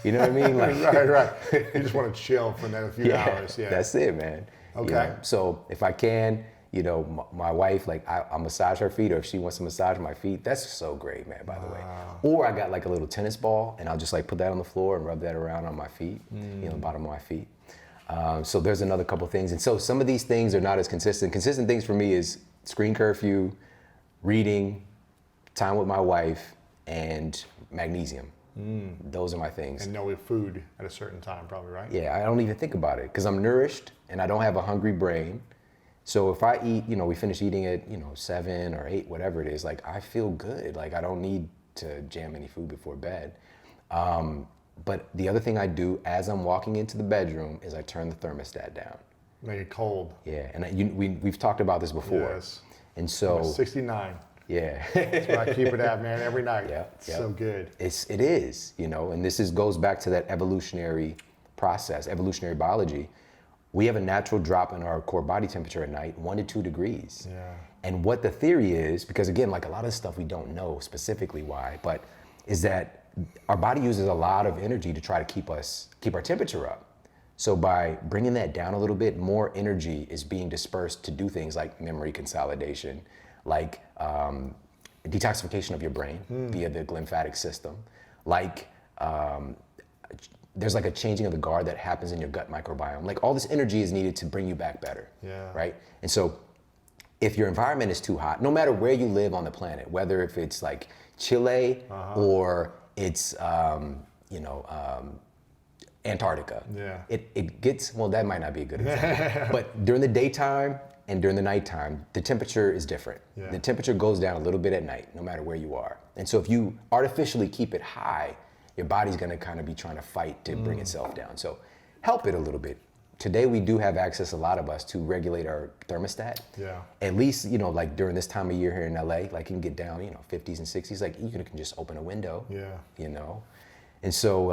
S1: You know what I mean? Like,
S2: right. You just want to chill for another few hours. Yeah,
S1: that's it, man.
S2: Okay.
S1: You know? So if I can, you know, my wife, like I'll massage her feet, or if she wants to massage my feet, that's so great, man, by the way. Or I got like a little tennis ball and I'll just like put that on the floor and rub that around on my feet, you know, the bottom of my feet. So there's another couple things. And so some of these things are not as consistent. Consistent things for me is screen curfew, reading, time with my wife, and magnesium. Those are my things.
S2: And no food at a certain time, probably, right?
S1: Yeah, I don't even think about it because I'm nourished and I don't have a hungry brain. So if I eat, you know, we finish eating at, you know, 7 or 8, whatever it is, like I feel good. Like I don't need to jam any food before bed. But the other thing I do as I'm walking into the bedroom is I turn the thermostat down.
S2: Make it cold.
S1: Yeah, and we've talked about this before.
S2: Yes.
S1: And so
S2: 69.
S1: Yeah.
S2: That's what I keep it at, man, every night.
S1: Yeah.
S2: So good.
S1: It is, you know, and this goes back to that evolutionary process, evolutionary biology. We have a natural drop in our core body temperature at night, 1 to 2 degrees.
S2: Yeah.
S1: And what the theory is, because again, like a lot of stuff we don't know specifically why, but is that our body uses a lot of energy to try to keep our temperature up. So by bringing that down a little bit, more energy is being dispersed to do things like memory consolidation, like detoxification of your brain via the glymphatic system, like there's like a changing of the guard that happens in your gut microbiome. Like all this energy is needed to bring you back better, right? And so if your environment is too hot, no matter where you live on the planet, whether if it's like Chile or it's, Antarctica, it gets, well, that might not be a good example, but during the daytime and during the nighttime, the temperature is different.
S2: Yeah.
S1: The temperature goes down a little bit at night, no matter where you are. And so if you artificially keep it high, your body's gonna kind of be trying to fight to bring itself down. So help it a little bit. Today we do have access, a lot of us, to regulate our thermostat. Yeah. At least, you know, like during this time of year here in LA, like you can get down, 50s and 60s, like you can just open a window, you know? And so,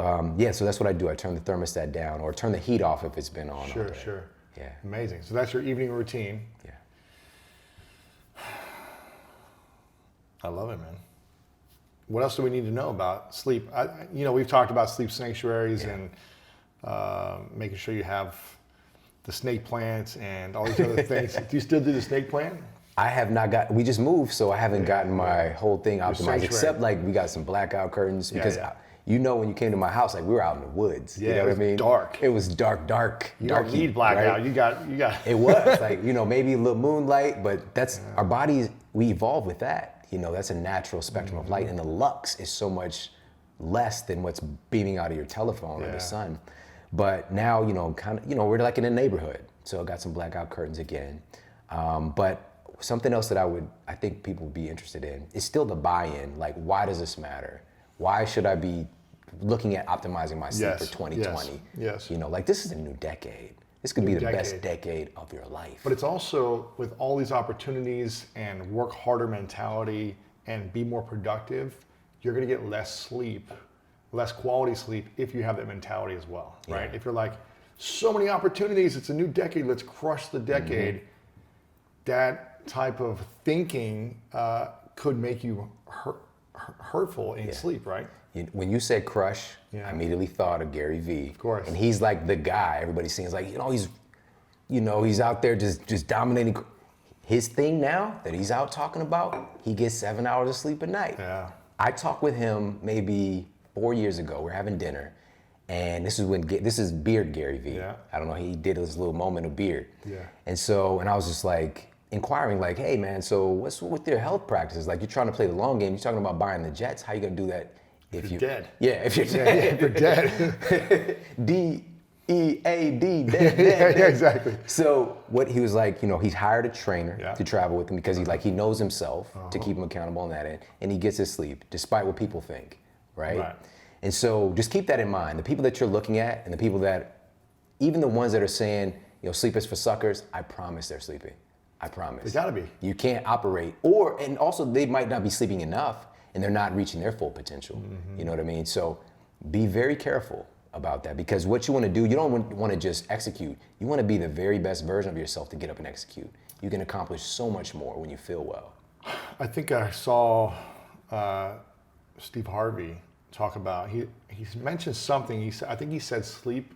S1: so that's what I do. I turn the thermostat down or turn the heat off if it's been on all day.
S2: Sure.
S1: Yeah.
S2: Amazing. So that's your evening routine.
S1: Yeah.
S2: I love it, man. What else do we need to know about sleep? We've talked about sleep sanctuaries and making sure you have the snake plants and all these other things. Do you still do the snake plant?
S1: I have not we just moved, so I haven't gotten my whole thing optimized, except like we got some blackout curtains because when you came to my house, like we were out in the woods.
S2: Yeah,
S1: you know what I mean?
S2: Dark.
S1: It was dark.
S2: You don't need blackout.
S1: Right?
S2: You got.
S1: It was like maybe a little moonlight, but that's our bodies. We evolved with that. That's a natural spectrum of light, and the lux is so much less than what's beaming out of your telephone or the sun. But now, we're like in a neighborhood, so I got some blackout curtains again. But something else that I think people would be interested in is still the buy-in. Like, why does this matter? Why should I be looking at optimizing my sleep for 2020?
S2: Yes.
S1: Like this is a new decade. This could be the best decade of your life.
S2: But it's also with all these opportunities and work harder mentality and be more productive, you're going to get less sleep less quality sleep if you have that mentality as well, right?
S1: Yeah.
S2: If you're like, so many opportunities, it's a new decade, let's crush the decade, that type of thinking could make you hurtful in sleep, right?
S1: When you said crush, I immediately thought of Gary Vee.
S2: Of course.
S1: And he's like the guy everybody seems like, he's out there just dominating. His thing now that he's out talking about, he gets 7 hours of sleep a night.
S2: Yeah.
S1: I talked with him maybe 4 years ago. We're having dinner. And this is Beard Gary Vee.
S2: Yeah.
S1: I don't know, he did his little moment of beard.
S2: Yeah.
S1: And I was just like inquiring, like, hey man, so what's with your health practices? Like, you're trying to play the long game. You're talking about buying the jets. How you gonna do that if you're
S2: dead?
S1: Yeah, if you're dead.
S2: If you're dead.
S1: DEAD, dead.
S2: Yeah, exactly.
S1: So what he was like, he's hired a trainer to travel with him because he knows himself to keep him accountable on that end, and he gets his sleep despite what people think, right? And so just keep that in mind. The people that you're looking at and the people that, even the ones that are saying, sleep is for suckers, I promise they're sleeping. I promise.
S2: They gotta be.
S1: You can't operate, and also they might not be sleeping enough and they're not reaching their full potential. You know what I mean? So be very careful about that, because what you wanna do, you don't wanna just execute. You wanna be the very best version of yourself to get up and execute. You can accomplish so much more when you feel well.
S2: I think I saw Steve Harvey talk about, he mentioned something. I think he said sleep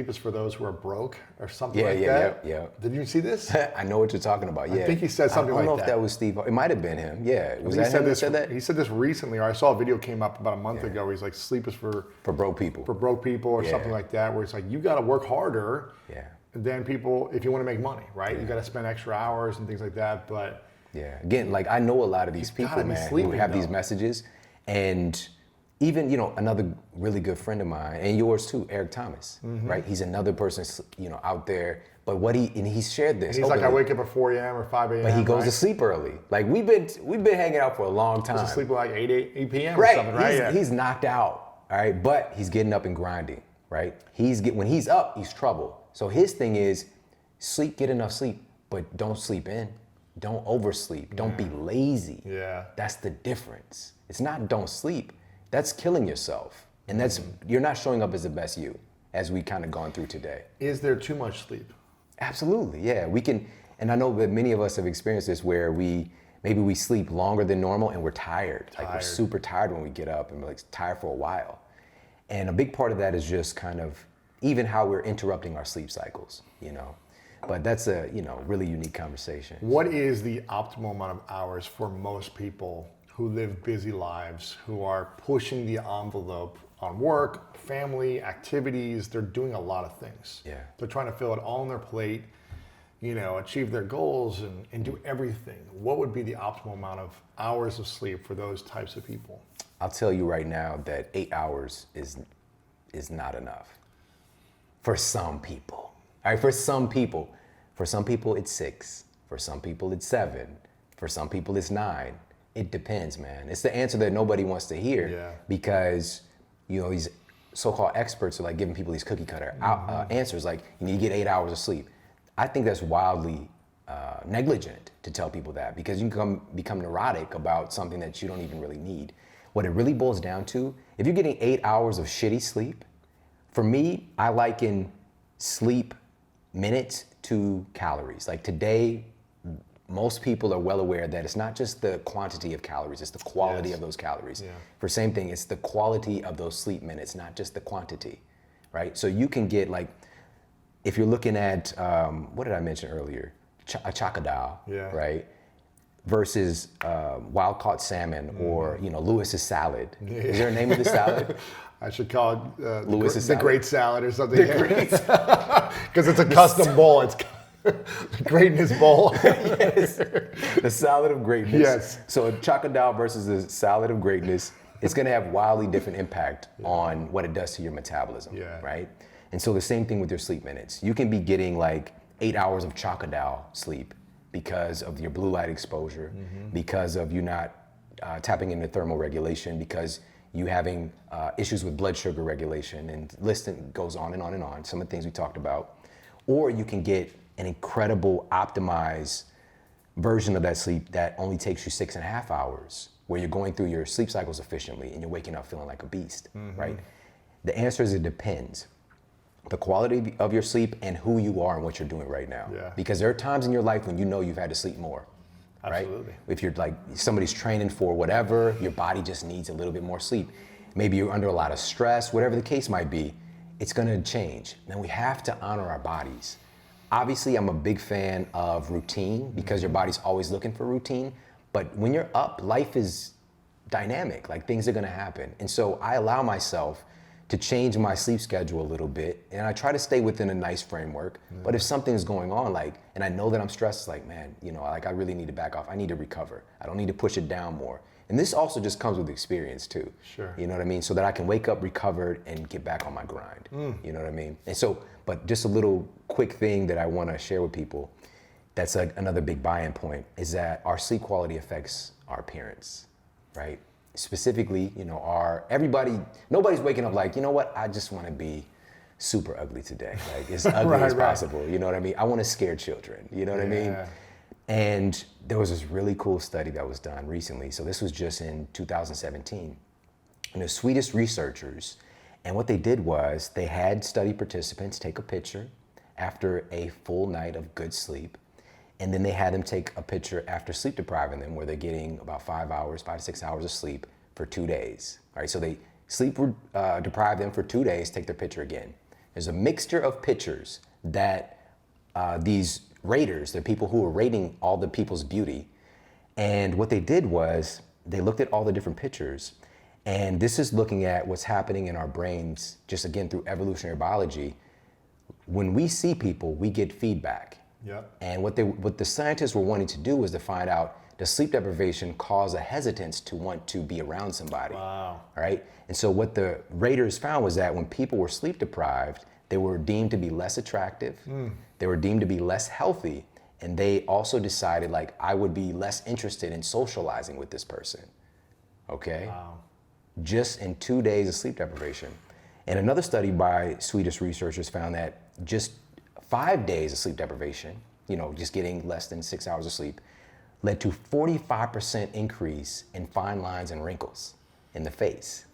S2: is for those who are broke or something like that.
S1: Yeah.
S2: Did you see this?
S1: I know what you're talking about. Yeah.
S2: I think he said something like that.
S1: I don't know if that was Steve. It might have been him. Yeah. Was that him that said that?
S2: He said this recently, or I saw a video came up about a month ago where he's like, sleep is for
S1: broke people.
S2: For broke people or something like that, where it's like, you got to work harder than people if you want to make money, right? You got to spend extra hours and things like that. But
S1: yeah, again, like I know a lot of these people, man, who have these messages, and even, another really good friend of mine, and yours too, Eric Thomas, right? He's another person, out there. But he's shared this.
S2: And he's like, I wake up at 4 a.m. or 5 a.m.
S1: But he goes to sleep early. Like we've been hanging out for a long time.
S2: He's sleep at like 8 p.m.
S1: Right.
S2: or something, right?
S1: He's knocked out, all right? But he's getting up and grinding, right? When he's up, he's trouble. So his thing is get enough sleep, but don't sleep in. Don't oversleep. Don't be lazy.
S2: Yeah.
S1: That's the difference. It's not don't sleep. That's killing yourself. And you're not showing up as the best you, as we kind of gone through today.
S2: Is there too much sleep?
S1: Absolutely, yeah. We can, and I know that many of us have experienced this where maybe we sleep longer than normal and we're tired. Like we're super tired when we get up and we're like tired for a while. And a big part of that is just kind of even how we're interrupting our sleep cycles, But that's a, really unique conversation.
S2: What is the optimal amount of hours for most people who live busy lives, who are pushing the envelope on work, family, activities? They're doing a lot of things.
S1: Yeah.
S2: They're trying to fill it all on their plate, achieve their goals and do everything. What would be the optimal amount of hours of sleep for those types of people?
S1: I'll tell you right now that 8 hours is not enough for some people. All right, for some people it's 6. For some people it's 7. For some people it's 9. It depends, man. It's the answer that nobody wants to hear because, these so-called experts are like giving people these cookie cutter answers like, you need to get 8 hours of sleep. I think that's wildly negligent to tell people that, because you can become neurotic about something that you don't even really need. What it really boils down to, if you're getting 8 hours of shitty sleep, for me, I liken sleep minutes to calories. Like today, most people are well aware that it's not just the quantity of calories, it's the quality of those calories. Yeah. For same thing, it's the quality of those sleep minutes, not just the quantity, right? So you can get like, if you're looking at, what did I mention earlier? A chocodile, right? Versus wild-caught salmon or, Lewis's salad.
S2: Yeah.
S1: Is there a name of the salad?
S2: I should call it
S1: Lewis's
S2: the
S1: salad.
S2: Great Salad or something. Because it's a custom bowl. It's the greatness bowl.
S1: Yes. The salad of greatness.
S2: Yes.
S1: So a chocodile versus the salad of greatness, it's going to have wildly different impact on what it does to your metabolism, right? And so the same thing with your sleep minutes. You can be getting like 8 hours of chocodile sleep because of your blue light exposure, because of you not tapping into thermal regulation, because you having issues with blood sugar regulation, and the list goes on and on and on, some of the things we talked about. Or you can get an incredible optimized version of that sleep that only takes you 6.5 hours where you're going through your sleep cycles efficiently and you're waking up feeling like a beast, right? The answer is it depends. The quality of your sleep and who you are and what you're doing right now.
S2: Yeah.
S1: Because there are times in your life when you know you've had to sleep more, right?
S2: Absolutely.
S1: If you're like, somebody's training for whatever, your body just needs a little bit more sleep. Maybe you're under a lot of stress, whatever the case might be, it's gonna change. Now we have to honor our bodies. Obviously, I'm a big fan of routine because your body's always looking for routine. But when you're up, life is dynamic, like things are gonna happen. And so I allow myself to change my sleep schedule a little bit, and I try to stay within a nice framework. But if something's going on, like, and I know that I'm stressed, like, man, you know, like I really need to back off. I need to recover. I don't need to push it down more. And this also just comes with experience too.
S2: Sure.
S1: You know what I mean? So that I can wake up recovered and get back on my grind. You know what I mean? And so, but just a little quick thing that I want to share with people, that's like another big buy-in point, is that our sleep quality affects our appearance, right? Specifically, you know, nobody's waking up like, you know what, I just want to be super ugly today. Like as ugly as possible, you know what I mean? I want to scare children, you know what I mean? And there was this really cool study that was done recently. So this was just in 2017. And the Swedish researchers, and what they did was they had study participants take a picture after a full night of good sleep. And then they had them take a picture after sleep depriving them, where they're getting about 5 to 6 hours of sleep for 2 days. All right, so they sleep deprive them for 2 days, take their picture again. There's a mixture of pictures that these raters, the people who were rating all the people's beauty, and what they did was they looked at all the different pictures, and this is looking at what's happening in our brains, just again through evolutionary biology. When we see people, we get feedback.
S2: Yep.
S1: And what the scientists were wanting to do was to find out, does sleep deprivation cause a hesitance to want to be around somebody?
S2: Wow.
S1: Right? And so what the raters found was that when people were sleep deprived, they were deemed to be less attractive, they were deemed to be less healthy, and they also decided, like, I would be less interested in socializing with this person. Okay?
S2: Wow.
S1: Just in 2 days of sleep deprivation. And another study by Swedish researchers found that just 5 days of sleep deprivation, you know, just getting less than 6 hours of sleep, led to 45% increase in fine lines and wrinkles in the face.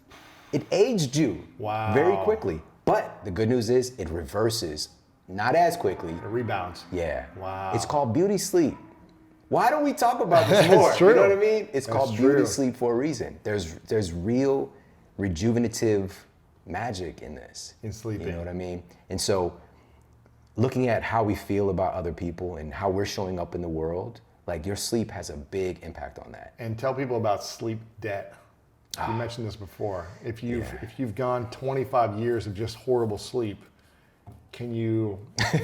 S1: It aged you very quickly. But the good news is it reverses, not as quickly.
S2: It rebounds.
S1: Yeah.
S2: Wow.
S1: It's called beauty sleep. Why don't we talk about this more?
S2: It's true.
S1: You know what I mean? It's called beauty
S2: true.
S1: sleep for a reason. There's real rejuvenative magic in this.
S2: In sleeping.
S1: You know what I mean? And so looking at how we feel about other people and how we're showing up in the world, like your sleep has a big impact on that.
S2: And tell people about sleep debt. You mentioned this before. If you've gone 25 years of just horrible sleep, can you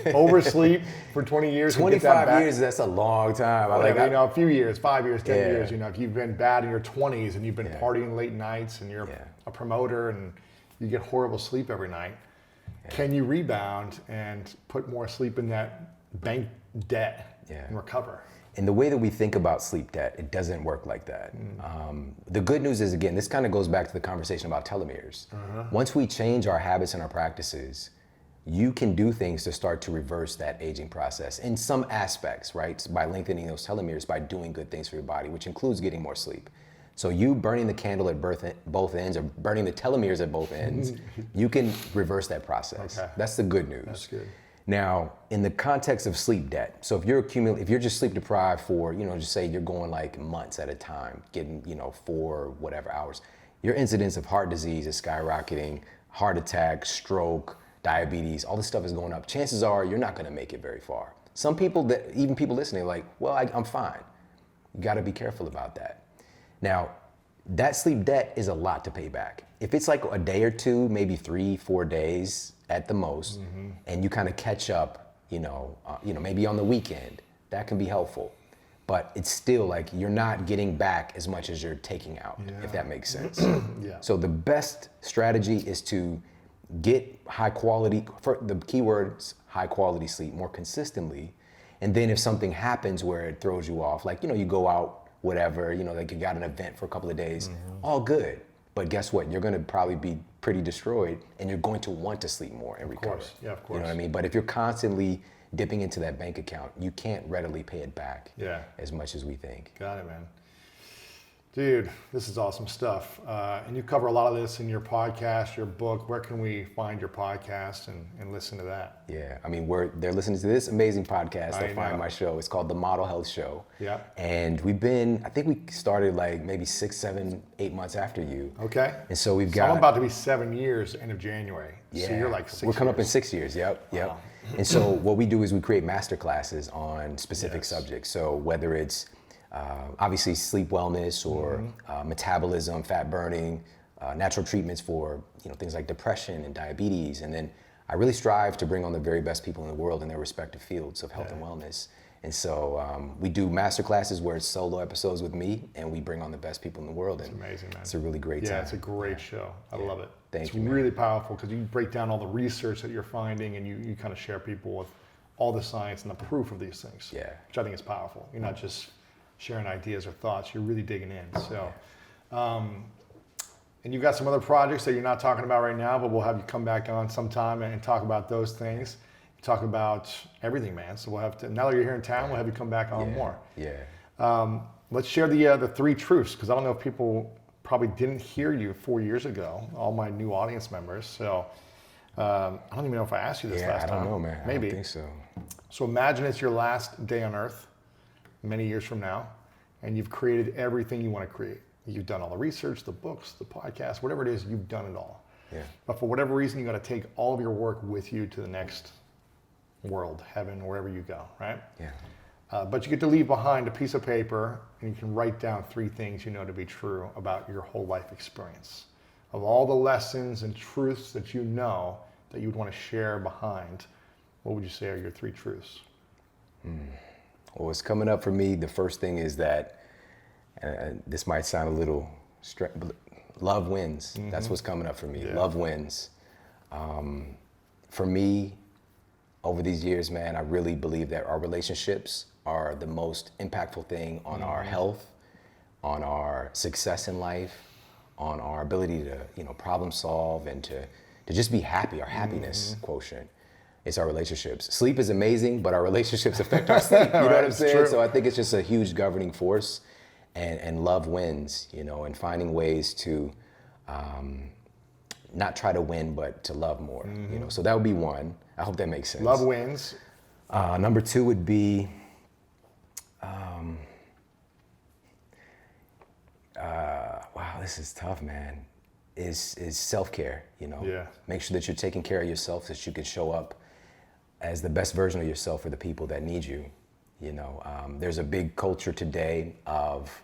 S2: oversleep for 20 years?
S1: 25 years, that's a long time.
S2: You know, a few years, 5 years, 10 years, you know, if you've been bad in your 20s and you've been partying late nights and you're a promoter and you get horrible sleep every night, can you rebound and put more sleep in that bank debt and recover?
S1: And the way that we think about sleep debt, it doesn't work like that. The good news is, again, this kind of goes back to the conversation about telomeres. Once we change our habits and our practices, you can do things to start to reverse that aging process in some aspects, right? By lengthening those telomeres, by doing good things for your body, which includes getting more sleep. So you burning the candle at both ends, or burning the telomeres at both ends, you can reverse that process. Okay. That's the good news.
S2: That's good.
S1: Now, in the context of sleep debt, so if you're just sleep deprived for, you know, just say you're going like months at a time, getting, you know, 4 whatever hours, your incidence of heart disease is skyrocketing, heart attack, stroke, diabetes, all this stuff is going up. Chances are you're not gonna make it very far. Some people, even people listening, are like, well, I'm fine. You gotta be careful about that. Now, that sleep debt is a lot to pay back. If it's like a day or two, maybe 3-4 days at the most, and you kind of catch up, you know, maybe on the weekend, that can be helpful. But it's still like you're not getting back as much as you're taking out, if that makes sense. So the best strategy is to get high quality, for the keywords, high quality sleep more consistently. And then if something happens where it throws you off, like, you know, you go out, whatever, you know, like you got an event for a couple of days, all good. But guess what? You're gonna probably be pretty destroyed and you're going to want to sleep more and recover.
S2: Of course, yeah, of course.
S1: You know what I mean? But if you're constantly dipping into that bank account, you can't readily pay it back as much as we think.
S2: Got it, man. Dude, this is awesome stuff. And you cover a lot of this in your podcast, your book. Where can we find your podcast and listen to that?
S1: Yeah, I mean, they're listening to this amazing podcast. They'll find my show. It's called The Model Health Show.
S2: Yeah.
S1: And I think we started like maybe 6, 7, 8 months after you.
S2: Okay.
S1: And so
S2: I'm about to be 7 years end of January.
S1: Yeah.
S2: So you're like 6 years.
S1: We're coming up in 6 years, yep.
S2: Wow.
S1: And so what we do is we create master classes on specific subjects. So whether it's obviously sleep wellness or metabolism, fat burning, natural treatments for things like depression and diabetes. And then I really strive to bring on the very best people in the world in their respective fields of health and wellness. And so we do master classes where it's solo episodes with me, and we bring on the best people in the world. And
S2: it's amazing, man.
S1: It's a really great time.
S2: Yeah, it's a great show. I love it.
S1: Thank you,
S2: It's really powerful because you break down all the research that you're finding, and you kind of share people with all the science and the proof of these things.
S1: Yeah.
S2: Which I think is powerful. You're not just sharing ideas or thoughts, you're really digging in. So, and you've got some other projects that you're not talking about right now, but we'll have you come back on sometime and talk about those things. Talk about everything, man. So we'll have to, now that you're here in town, we'll have you come back on more.
S1: Yeah.
S2: Let's share the 3 truths, because I don't know if people probably didn't hear you 4 years ago, all my new audience members. So I don't even know if I asked you this last time.
S1: I don't know, man.
S2: Maybe.
S1: I don't think so.
S2: So imagine it's your last day on earth, many years from now, and you've created everything you want to create. You've done all the research, the books, the podcasts, whatever it is, you've done it all.
S1: Yeah.
S2: But for whatever reason, you got to take all of your work with you to the next world, heaven, wherever you go, right?
S1: Yeah.
S2: But you get to leave behind a piece of paper, and you can write down 3 things you know to be true about your whole life experience. Of all the lessons and truths that you know that you would want to share behind, what would you say are your 3 truths?
S1: Well, what's coming up for me, the first thing is that, this might sound a little but love wins. That's what's coming up for me.
S2: Yeah.
S1: Love wins. For me, over these years, man, I really believe that our relationships are the most impactful thing on our health, on our success in life, on our ability to, problem solve and to just be happy, our happiness quotient. It's our relationships. Sleep is amazing, but our relationships affect our sleep. You know what I'm saying?
S2: True.
S1: So I think it's just a huge governing force, and love wins, and finding ways to not try to win, but to love more, So that would be one. I hope that makes sense.
S2: Love wins.
S1: Number 2 would be, wow, this is tough, man. Is self-care,
S2: Yeah.
S1: Make sure that you're taking care of yourself so that you can show up as the best version of yourself for the people that need you. There's a big culture today of,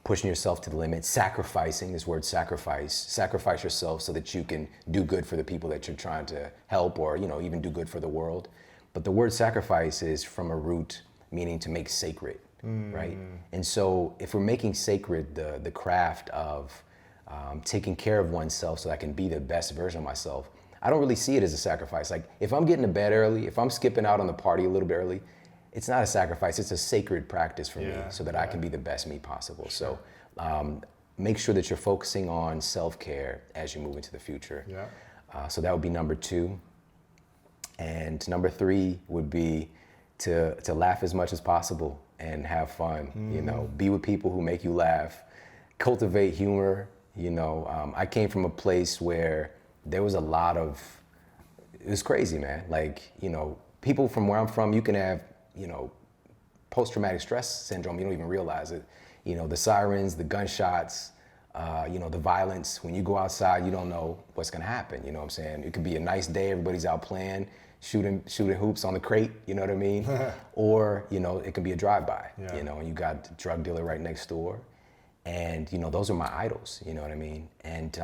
S1: pushing yourself to the limit, sacrificing, this word sacrifice yourself so that you can do good for the people that you're trying to help or, even do good for the world. But the word sacrifice is from a root meaning to make sacred, right? And so if we're making sacred the craft of taking care of oneself so I can be the best version of myself, I don't really see it as a sacrifice. Like if I'm getting to bed early, if I'm skipping out on the party a little bit early, it's not a sacrifice, it's a sacred practice for me so that I can be the best me possible. So make sure that you're focusing on self-care as you move into the future.
S2: Yeah.
S1: So that would be number 2. And number 3 would be to laugh as much as possible and have fun, be with people who make you laugh, cultivate humor. I came from a place where there was a lot of, it was crazy, man. Like, people from where I'm from, you can have, post-traumatic stress syndrome, you don't even realize it. The sirens, the gunshots, the violence. When you go outside, you don't know what's gonna happen, you know what I'm saying? It could be a nice day, everybody's out playing, shooting hoops on the crate, you know what I mean? Or, it could be a drive-by, and you got the drug dealer right next door. And, those are my idols, you know what I mean? And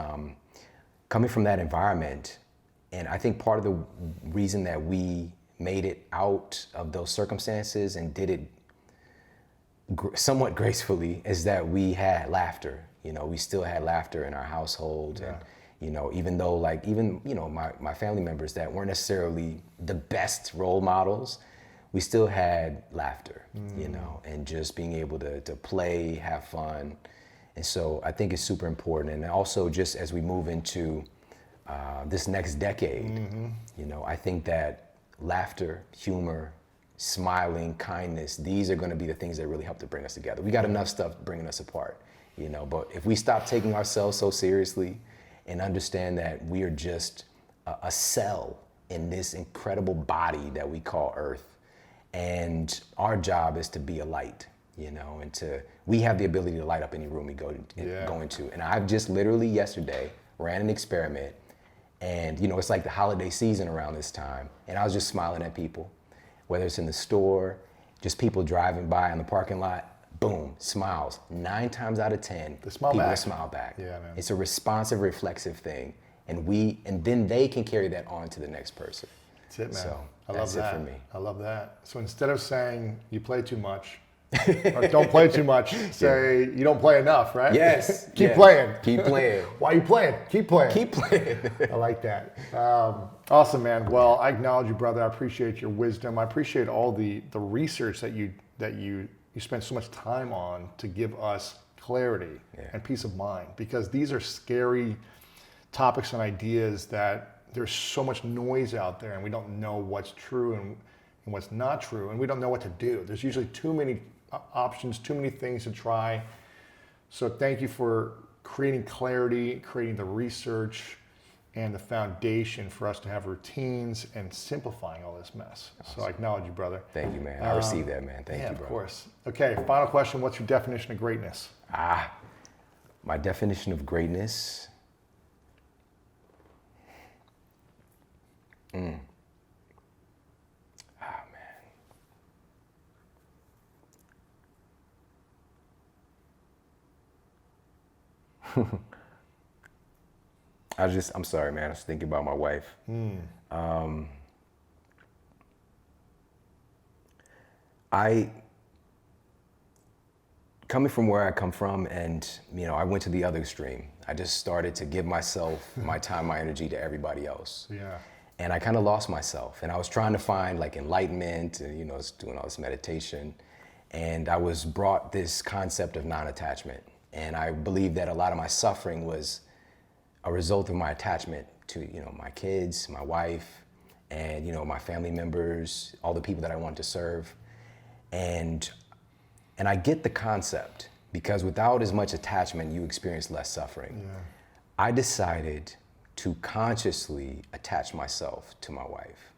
S1: coming from that environment, and I think part of the reason that we made it out of those circumstances and did it somewhat gracefully is that we had laughter. We still had laughter in our household. And, even though my family members that weren't necessarily the best role models, we still had laughter, and just being able to play, have fun. And so I think it's super important. And also just as we move into this next decade, I think that laughter, humor, smiling, kindness, these are going to be the things that really help to bring us together. We got enough stuff bringing us apart, you know, but if we stop taking ourselves so seriously and understand that we are just a cell in this incredible body that we call Earth, and our job is to be a light, you know, and we have the ability to light up any room we go into. And I've just literally yesterday ran an experiment, and you know, it's like the holiday season around this time, and I was just smiling at people, whether it's in the store, just people driving by in the parking lot, boom, smiles. 9 times out of 10, people smile back.
S2: Yeah, man.
S1: It's a responsive, reflexive thing, and then they can carry that on to the next person.
S2: That's it, man.
S1: So
S2: I
S1: that's
S2: love that.
S1: it for me.
S2: I love that. So instead of saying you play too much, or don't play too much, say you don't play enough, right?
S1: Yes.
S2: Keep playing.
S1: Keep playing.
S2: Why are you playing? Keep playing.
S1: Keep playing.
S2: I like that. Awesome, man. Well, I acknowledge you, brother. I appreciate your wisdom. I appreciate all the research that you spent so much time on to give us clarity and peace of mind, because these are scary topics and ideas that there's so much noise out there, and we don't know what's true and what's not true, and we don't know what to do. There's usually too many options, too many things to try. So thank you for creating clarity, creating the research and the foundation for us to have routines and simplifying all this mess. Awesome. So I acknowledge you, brother.
S1: Thank you, man. I received that, man. Thank you, bro.
S2: Of course. Okay, final question. What's your definition of greatness?
S1: My definition of greatness. I'm sorry, man. I was thinking about my wife. Coming from where I come from, and you know, I went to the other extreme. I just started to give myself my time, my energy to everybody else.
S2: Yeah.
S1: And I kind of lost myself, and I was trying to find like enlightenment, and you know, I was doing all this meditation, and I was brought this concept of non-attachment. And I believe that a lot of my suffering was a result of my attachment to, you know, my kids, my wife, and, you know, my family members, all the people that I wanted to serve. And I get the concept, because without as much attachment, you experience less suffering.
S2: Yeah.
S1: I decided to consciously attach myself to my wife.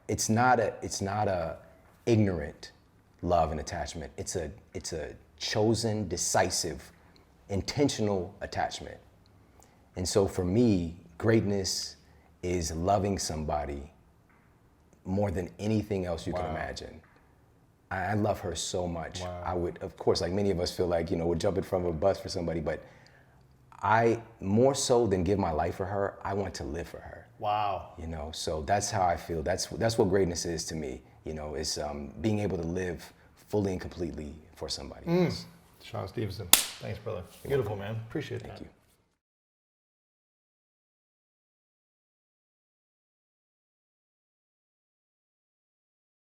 S1: It's not a ignorant love and attachment. It's a chosen, decisive, intentional attachment. And so for me, greatness is loving somebody more than anything else you can imagine. I love her so much.
S2: Wow.
S1: I would, of course, like many of us feel like, you know, we're jumping from a bus for somebody, but I, more so than give my life for her, I want to live for her.
S2: Wow.
S1: You know, so that's how I feel. That's what greatness is to me, you know, is being able to live fully and completely for somebody else.
S2: Shawn Stevenson. Thanks, brother. Beautiful, man. Appreciate that.
S1: Thank you.